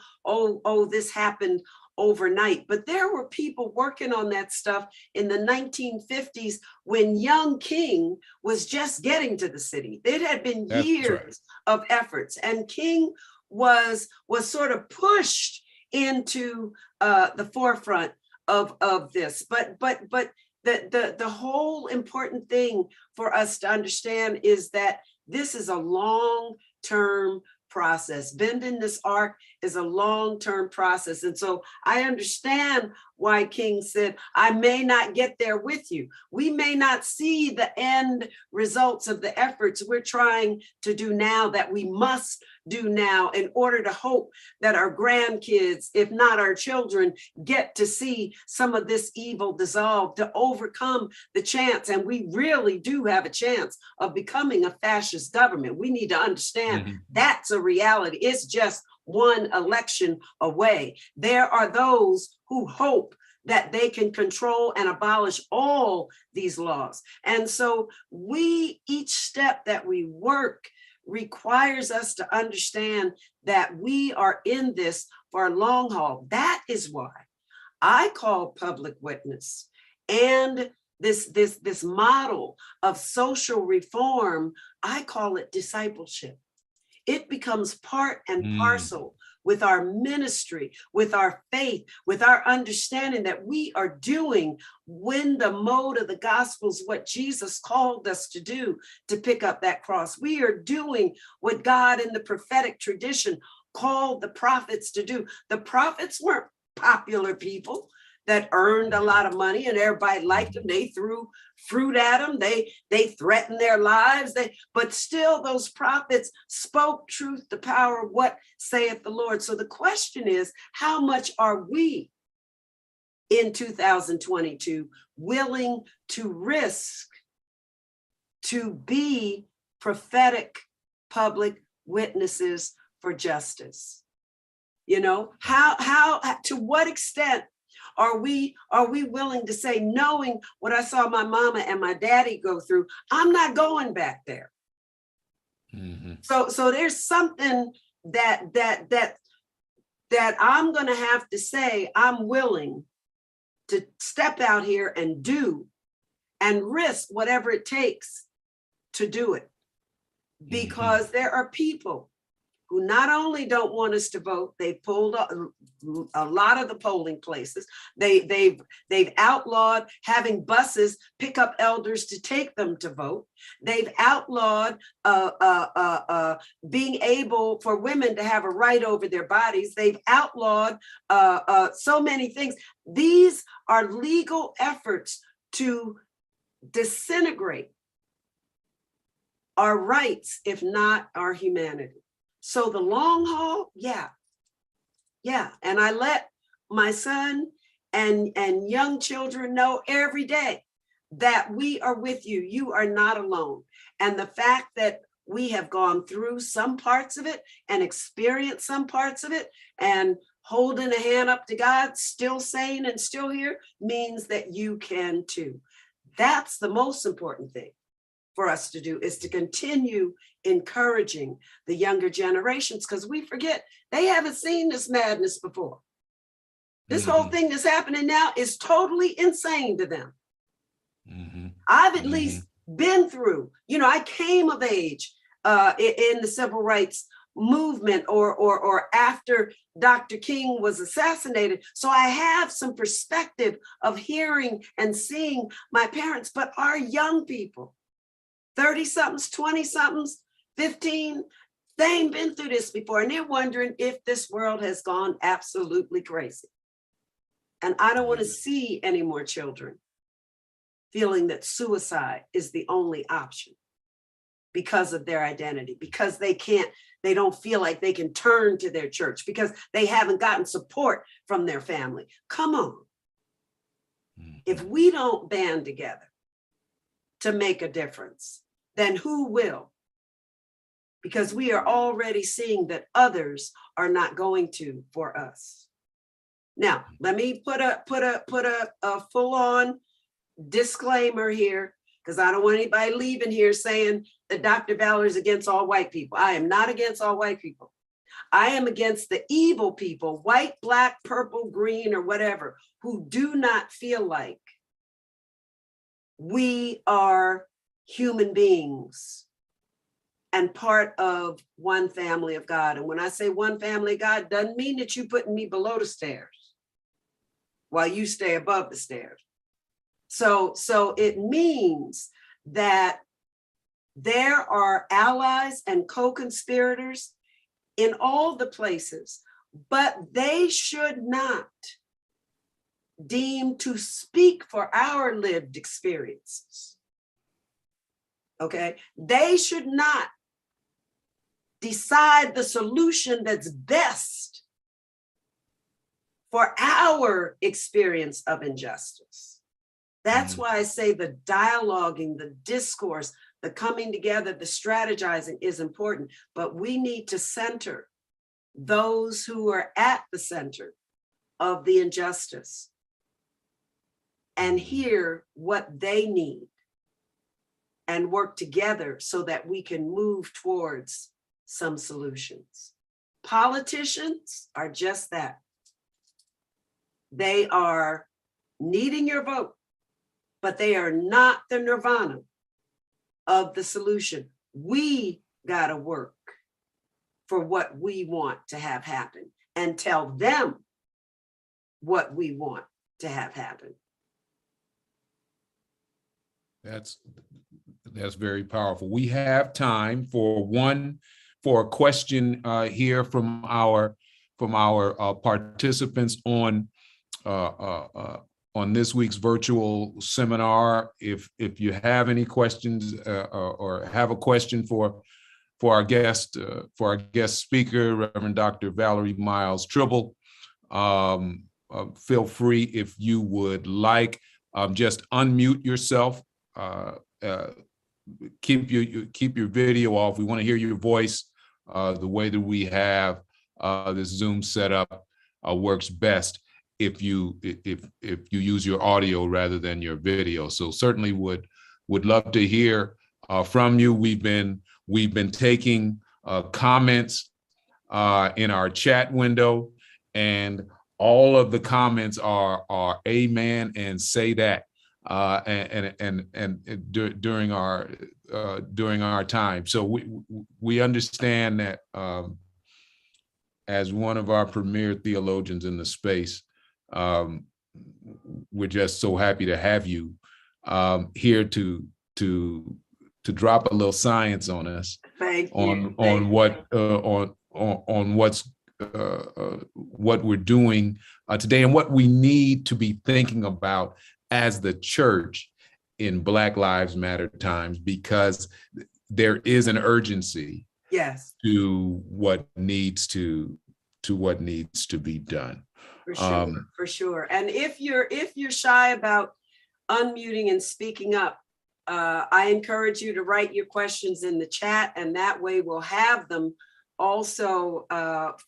this happened overnight. But there were people working on that stuff in the 1950s when young King was just getting to the city. It had been years of efforts, and King was sort of pushed into the forefront of this. But the whole important thing for us to understand is that this is a long-term process. Bending this arc is a long-term process. And so I understand why King said, I may not get there with you. We may not see the end results of the efforts we're trying to do now, that we must do now, in order to hope that our grandkids, if not our children, get to see some of this evil dissolve, to overcome the chance. And we really do have a chance of becoming a fascist government. We need to understand that's a reality. It's just one election away. There are those who hope that they can control and abolish all these laws. And so each step that we work requires us to understand that we are in this for a long haul. That is why I call public witness and this model of social reform, I call it discipleship. It becomes part and parcel with our ministry, with our faith, with our understanding that we are doing, when the mode of the gospel is what Jesus called us to do, to pick up that cross. We are doing what God in the prophetic tradition called the prophets to do. The prophets weren't popular people that earned a lot of money and everybody liked them. They threw fruit at them. They threatened their lives. But still those prophets spoke truth, the power of what saith the Lord. So the question is, how much are we in 2022 willing to risk to be prophetic public witnesses for justice? You know, how to what extent are we willing to say, knowing what I saw my mama and my daddy go through, I'm not going back there. So there's something that I'm going to have to say, I'm willing to step out here and do and risk whatever it takes to do it. Because there are people who not only don't want us to vote, they've pulled a lot of the polling places. They've outlawed having buses pick up elders to take them to vote. They've outlawed being able for women to have a right over their bodies. They've outlawed so many things. These are legal efforts to disintegrate our rights, if not our humanity. So the long haul, yeah. And I let my son and young children know every day that we are with you. You are not alone. And the fact that we have gone through some parts of it and experienced some parts of it and holding a hand up to God, still sane and still here, means that you can too. That's the most important thing for us to do, is to continue encouraging the younger generations, because we forget they haven't seen this madness before. This whole thing that's happening now is totally insane to them. I've at least been through, I came of age in the civil rights movement or after Dr. King was assassinated. So I have some perspective of hearing and seeing my parents, but our young people, 30-somethings, 20-somethings, 15, they ain't been through this before. And they're wondering if this world has gone absolutely crazy. And I don't want to see any more children feeling that suicide is the only option because of their identity, because they don't feel like they can turn to their church, because they haven't gotten support from their family. Come on. If we don't band together to make a difference, then who will? Because we are already seeing that others are not going to for us. Now, let me put a full-on disclaimer here, because I don't want anybody leaving here saying that Dr. Valor is against all white people. I am not against all white people. I am against the evil people, white, black, purple, green, or whatever, who do not feel like we are human beings and part of one family of God. And when I say one family of God, doesn't mean that you putting me below the stairs while you stay above the stairs. So it means that there are allies and co-conspirators in all the places but they should not deem to speak for our lived experiences. Okay, they should not decide the solution that's best for our experience of injustice. That's why I say the dialoguing, the discourse, the coming together, the strategizing is important, but we need to center those who are at the center of the injustice and hear what they need and work together so that we can move towards some solutions. Politicians are just that. They are needing your vote, but they are not the nirvana of the solution. We gotta work for what we want to have happen and tell them what we want to have happen. That's very powerful. We have time for a question here from our participants on this week's virtual seminar. If you have any questions or have a question for our guest speaker, Reverend Dr. Valerie Miles Tribble, feel free, if you would like, just unmute yourself. Keep your video off. We want to hear your voice. The way that we have this Zoom setup works best if you use your audio rather than your video. So certainly would love to hear from you. We've been taking comments in our chat window, and all of the comments are amen and say that. During our time. So we understand that as one of our premier theologians in the space, we're just so happy to have you here to drop a little science on us. Thank on you. what we're doing today and what we need to be thinking about as the church in Black Lives Matter times, because there is an urgency, yes, to what needs to be done. For sure. And if you're shy about unmuting and speaking up, I encourage you to write your questions in the chat, and that way we'll have them also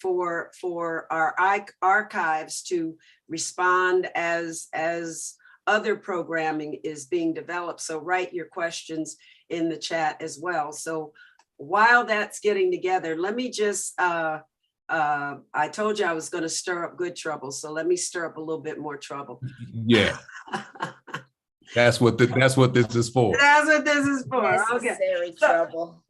for our archives to respond as other programming is being developed. So write your questions in the chat as well. So while that's getting together, let me just, I told you I was going to stir up good trouble. So let me stir up a little bit more trouble. Yeah. That's what this is for. That's what this is for. Necessary trouble.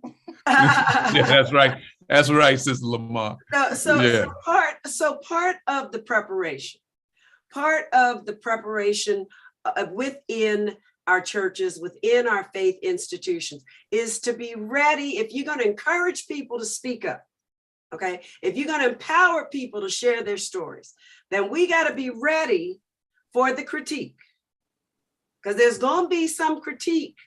Yeah, that's right. That's right, Sister Lamar. So part of the preparation within our churches, within our faith institutions, is to be ready. If you're going to encourage people to speak up, okay, if you're going to empower people to share their stories, then we got to be ready for the critique, because there's going to be some critique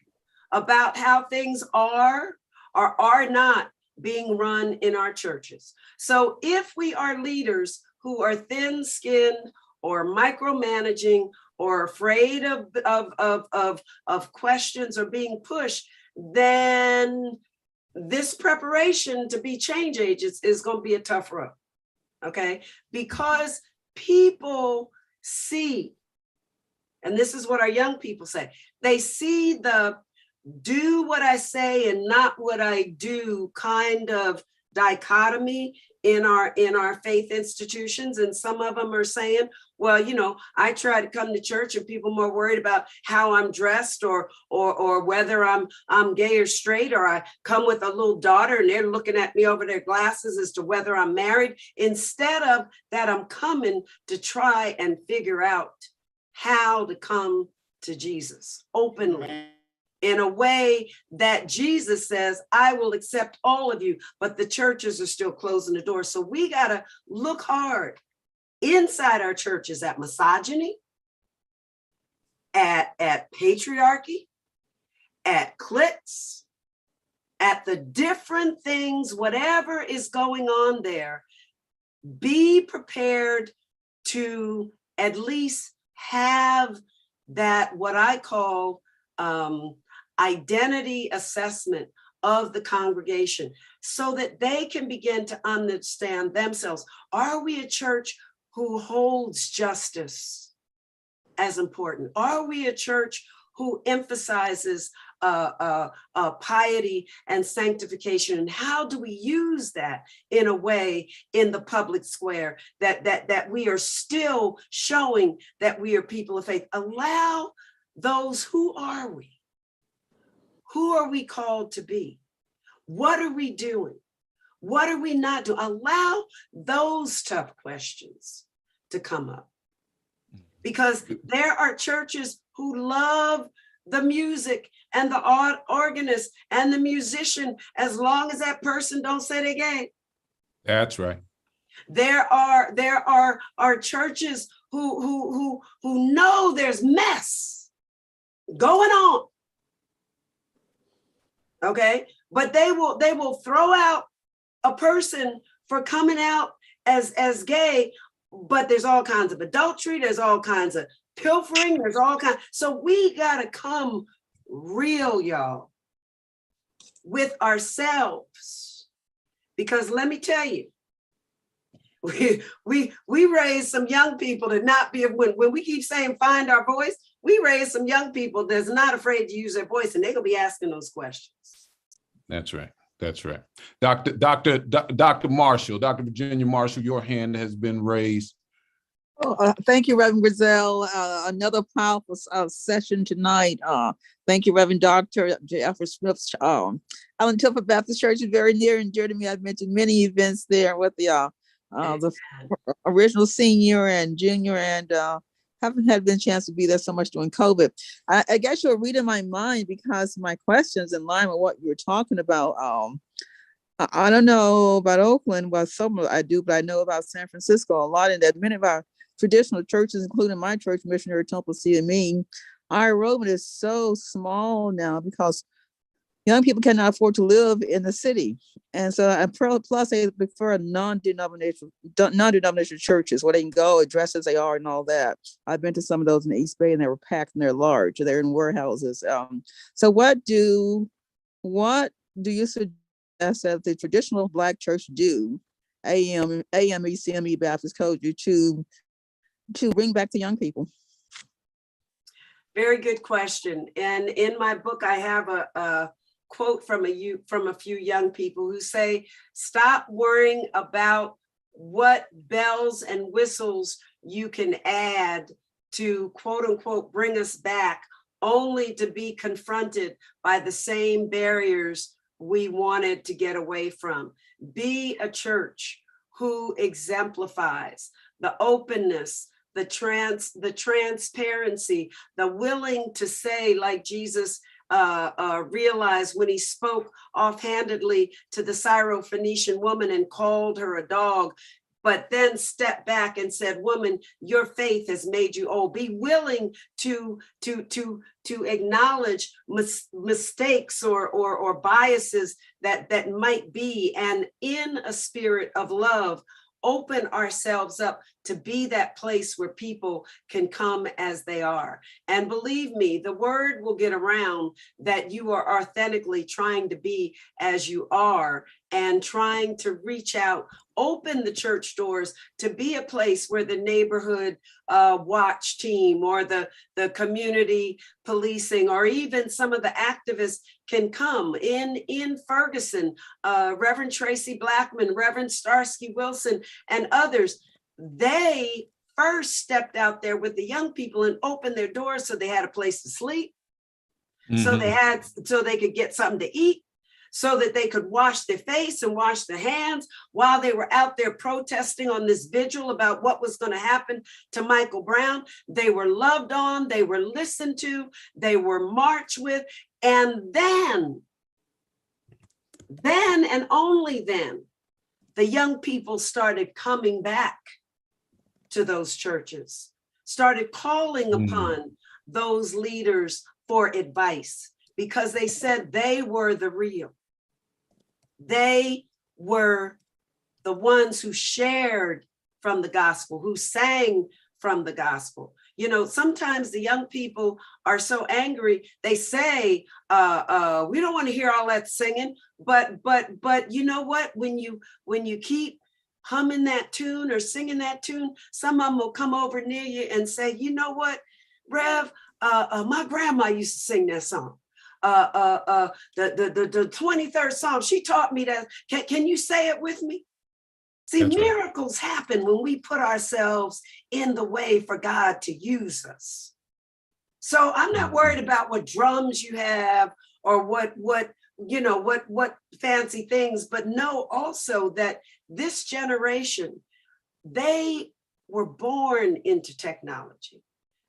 about how things are or are not being run in our churches. So if we are leaders who are thin-skinned or micromanaging or afraid of questions or being pushed, then this preparation to be change agents is going to be a tough road, okay? Because people see, and this is what our young people say, they see the do what I say and not what I do kind of dichotomy in our faith institutions. And some of them are saying, well, you know, I try to come to church and people are more worried about how I'm dressed or whether I'm gay or straight, or I come with a little daughter and they're looking at me over their glasses as to whether I'm married, instead of that I'm coming to try and figure out how to come to Jesus openly in a way that Jesus says, I will accept all of you, but the churches are still closing the doors. So we got to look hard inside our churches at misogyny, at patriarchy, at cliques, at the different things, whatever is going on there. Be prepared to at least have that, what I call identity assessment of the congregation, so that they can begin to understand themselves. Are we a church who holds justice as important? Are we a church who emphasizes piety and sanctification? And how do we use that in a way in the public square that we are still showing that we are people of faith? Allow those, who are we? Who are we called to be? What are we doing? What are we not doing? Allow those tough questions to come up. Because there are churches who love the music and the organist and the musician, as long as that person don't say they gay. That's right. There are churches who know there's mess going on. Okay, but they will throw out a person for coming out as gay, but there's all kinds of adultery, there's all kinds of pilfering, there's all kinds. So we gotta come real, y'all, with ourselves, because let me tell you, we raise some young people to not be, when we keep saying find our voice, we raise some young people that's not afraid to use their voice, and they're gonna be asking those questions. That's right. That's right. Dr. Marshall, Dr. Virginia Marshall, your hand has been raised. Thank you, Reverend Griselle. Another powerful session tonight. Thank you, Reverend Dr. Jeffrey Smith. Allen Tilford Baptist Church is very near and dear to me. I've mentioned many events there with the original senior and junior, and haven't had the chance to be there so much during COVID. I guess you're reading my mind, because my questions in line with what you're talking about. I don't know about Oakland, well, some I do, but I know about San Francisco a lot, and that many of our traditional churches, including my church, Missionary Temple CME, our enrollment is so small now because young people cannot afford to live in the city. And so, plus they prefer non-denominational churches where they can go, dress as they are and all that. I've been to some of those in the East Bay, and they were packed and they're large. They're in warehouses. So what do you suggest that the traditional Black church do, AME, CME, Baptist culture, to bring back the young people? Very good question. And in my book, I have a quote from a few young people who say, stop worrying about what bells and whistles you can add to, quote unquote, bring us back, only to be confronted by the same barriers we wanted to get away from. Be a church who exemplifies the openness, the transparency, the willing to say, like Jesus realized when he spoke offhandedly to the Syrophoenician woman and called her a dog, but then stepped back and said, woman, your faith has made you whole. Be willing to acknowledge mistakes or biases that might be, and in a spirit of love, open ourselves up to be that place where people can come as they are. And believe me, the word will get around that you are authentically trying to be as you are and trying to reach out, open the church doors to be a place where the neighborhood watch team or the community policing, or even some of the activists can come. In Ferguson, Reverend Tracy Blackman, Reverend Starsky Wilson, and others, they first stepped out there with the young people and opened their doors so they had a place to sleep, so they could get something to eat, so that they could wash their face and wash their hands while they were out there protesting on this vigil about what was going to happen to Michael Brown. They were loved on, they were listened to, they were marched with. And then and only then, the young people started coming back to those churches, started calling upon those leaders for advice, because they said they were the real. They were the ones who shared from the gospel, who sang from the gospel. You know, sometimes the young people are so angry, they say, we don't want to hear all that singing, but you know what? When you keep humming that tune or singing that tune, some of them will come over near you and say, you know what, Rev, my grandma used to sing that song. The 23rd Psalm, she taught me that. Can you say it with me? See, That's right. miracles happen when we put ourselves in the way for God to use us. So I'm not worried about what drums you have or what fancy things, but know also that this generation, they were born into technology.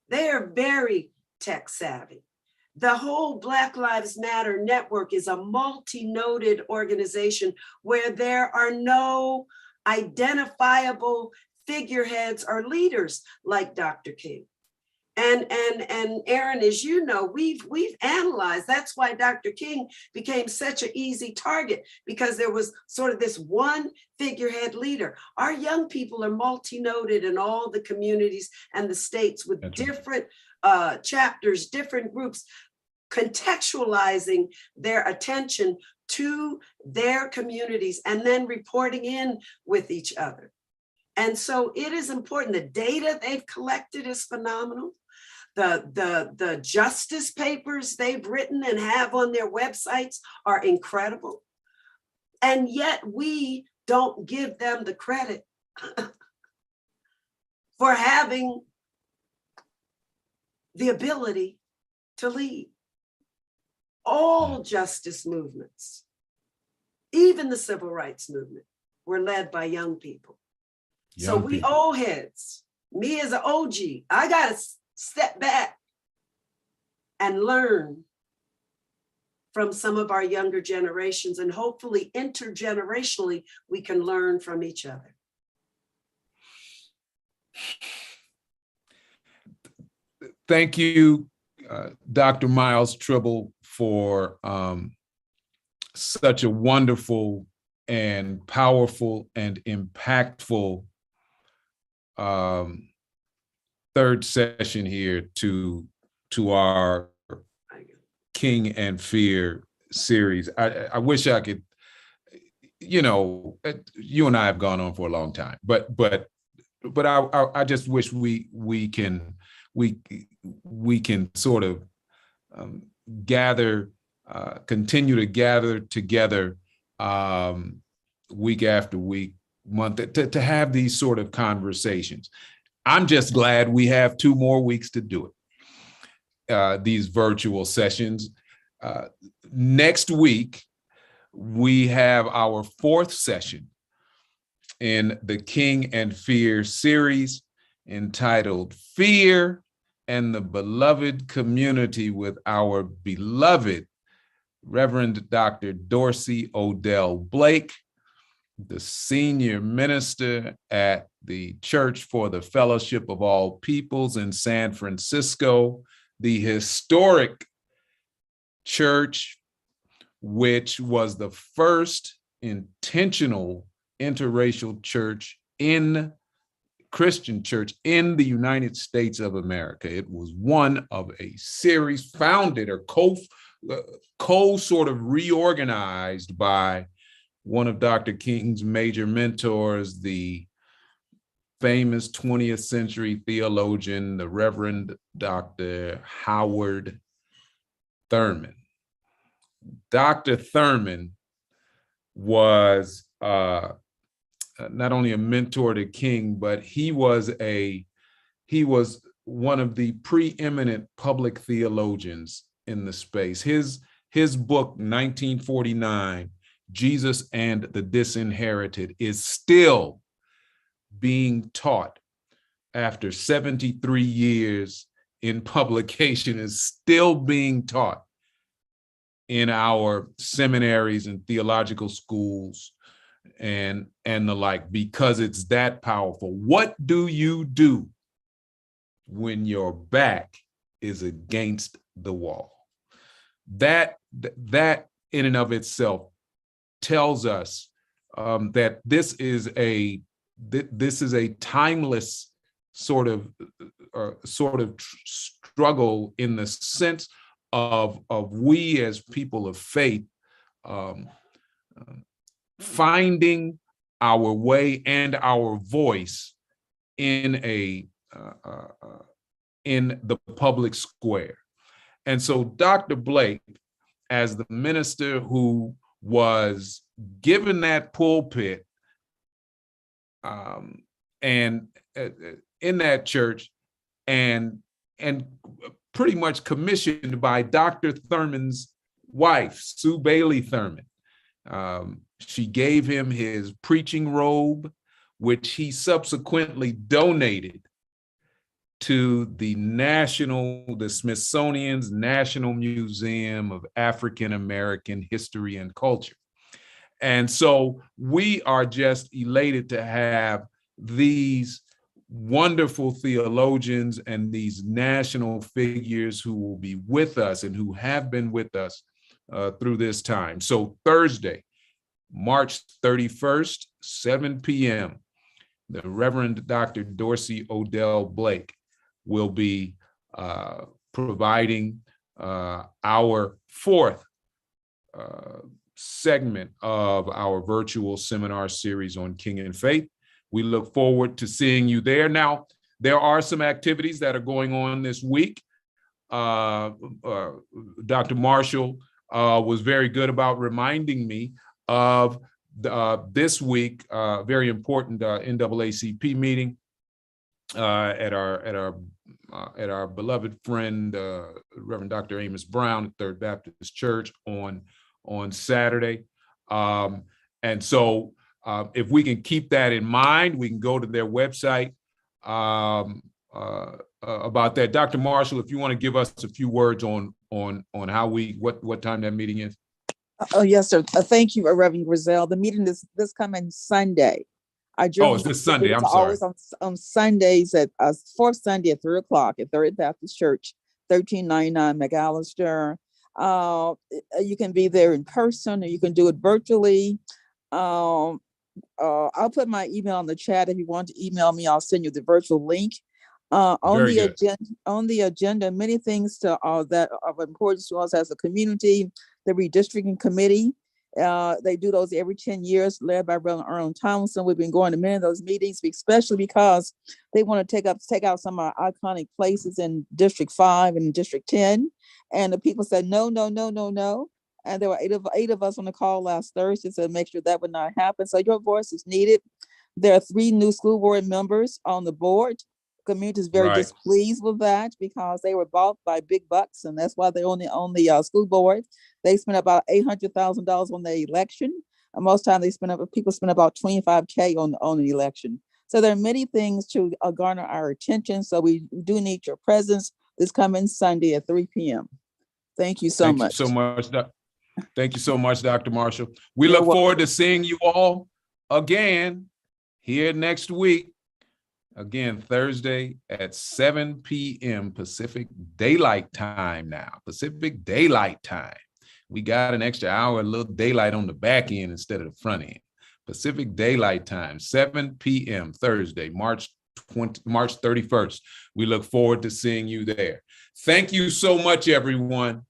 They are very tech savvy. The whole Black Lives Matter network is a multi-noded organization where there are no identifiable figureheads or leaders like Dr. King. And Aaron, as you know, we've analyzed. That's why Dr. King became such an easy target, because there was sort of this one figurehead leader. Our young people are multi-noded in all the communities and the states with different chapters, different groups, contextualizing their attention to their communities and then reporting in with each other. And so it is important. The data they've collected is phenomenal. The justice papers they've written and have on their websites are incredible. And yet we don't give them the credit for having the ability to lead. All justice movements, even the civil rights movement, were led by young people. So we old heads, me as an OG, I gotta step back and learn from some of our younger generations, and hopefully intergenerationally, we can learn from each other. Thank you, Dr. Miles Tribble, for such a wonderful and powerful and impactful third session here to our King and Fear series. I wish I could, you and I have gone on for a long time, but I just wish we can sort of continue to gather together week after week, month, to have these sort of conversations. I'm just glad we have 2 more weeks to do it, these virtual sessions. Next week, we have our 4th session in the King and Fear series, entitled Fear and the Beloved Community, with our beloved Reverend Dr. Dorsey Odell Blake, the senior minister at the Church for the Fellowship of All Peoples in San Francisco, the historic church, which was the first intentional interracial church Christian church in the United States of America. It was one of a series founded or co sort of reorganized by one of Dr. King's major mentors, the famous 20th century theologian, the Reverend Dr. Howard Thurman. Dr. Thurman was not only a mentor to King, but he was one of the preeminent public theologians in the space. His book, 1949, Jesus and the Disinherited, is still being taught after 73 years in publication, is still being taught in our seminaries and theological schools and the like, because it's that powerful. What do you do when your back is against the wall? That in and of itself tells us that this is a timeless sort of struggle, in the sense of we as people of faith finding our way and our voice in the public square. And so Dr. Blake, as the minister who was given that pulpit and in that church, and pretty much commissioned by Dr. Thurman's wife, Sue Bailey Thurman. She gave him his preaching robe, which he subsequently donated to the Smithsonian's National Museum of African American History and Culture. And so we are just elated to have these wonderful theologians and these national figures who will be with us and who have been with us through this time. So Thursday, March 31st, 7 p.m., the Reverend Dr. Dorsey Odell Blake will be providing our fourth segment of our virtual seminar series on King and Faith. We look forward to seeing you there. Now, there are some activities that are going on this week. Dr. Marshall was very good about reminding me of this week, very important NAACP meeting at our beloved friend, Reverend Dr. Amos Brown at Third Baptist Church on Saturday. And so if we can keep that in mind, we can go to their website about that. Dr. Marshall, if you want to give us a few words on how what time that meeting is. Oh, yes, sir. Thank you, Reverend Grizel. The meeting is this coming Sunday. It's this Sunday. I'm sorry. Always on Sundays at fourth Sunday at 3:00 at Third Baptist Church, 1399 McAllister. You can be there in person, or you can do it virtually. I'll put my email in the chat. If you want to email me, I'll send you the virtual link. On the agenda, many things that are of importance to us as a community. The Redistricting Committee, they do those every 10 years, led by Reverend Earl Thompson. We've been going to many of those meetings, especially because they want to take out some of our iconic places in District 5 and District 10. And the people said, no. And there were eight of us on the call last Thursday to make sure that would not happen. So your voice is needed. There are 3 new school board members on the board. Community is very displeased with that because they were bought by big bucks, and that's why they're on the school board. They spent about $800,000 on the election, and most time people spend about $25K on the election. So there are many things to garner our attention. So we do need your presence this coming Sunday at 3 p.m. Thank you so much. Thank you so much, Dr. Marshall. We look forward to seeing you all again here next week. Again, Thursday at 7 p.m. Pacific Daylight Time now. Pacific Daylight Time. We got an extra hour, a little daylight on the back end instead of the front end. Pacific Daylight Time, 7 p.m. Thursday, March 31st. We look forward to seeing you there. Thank you so much, everyone.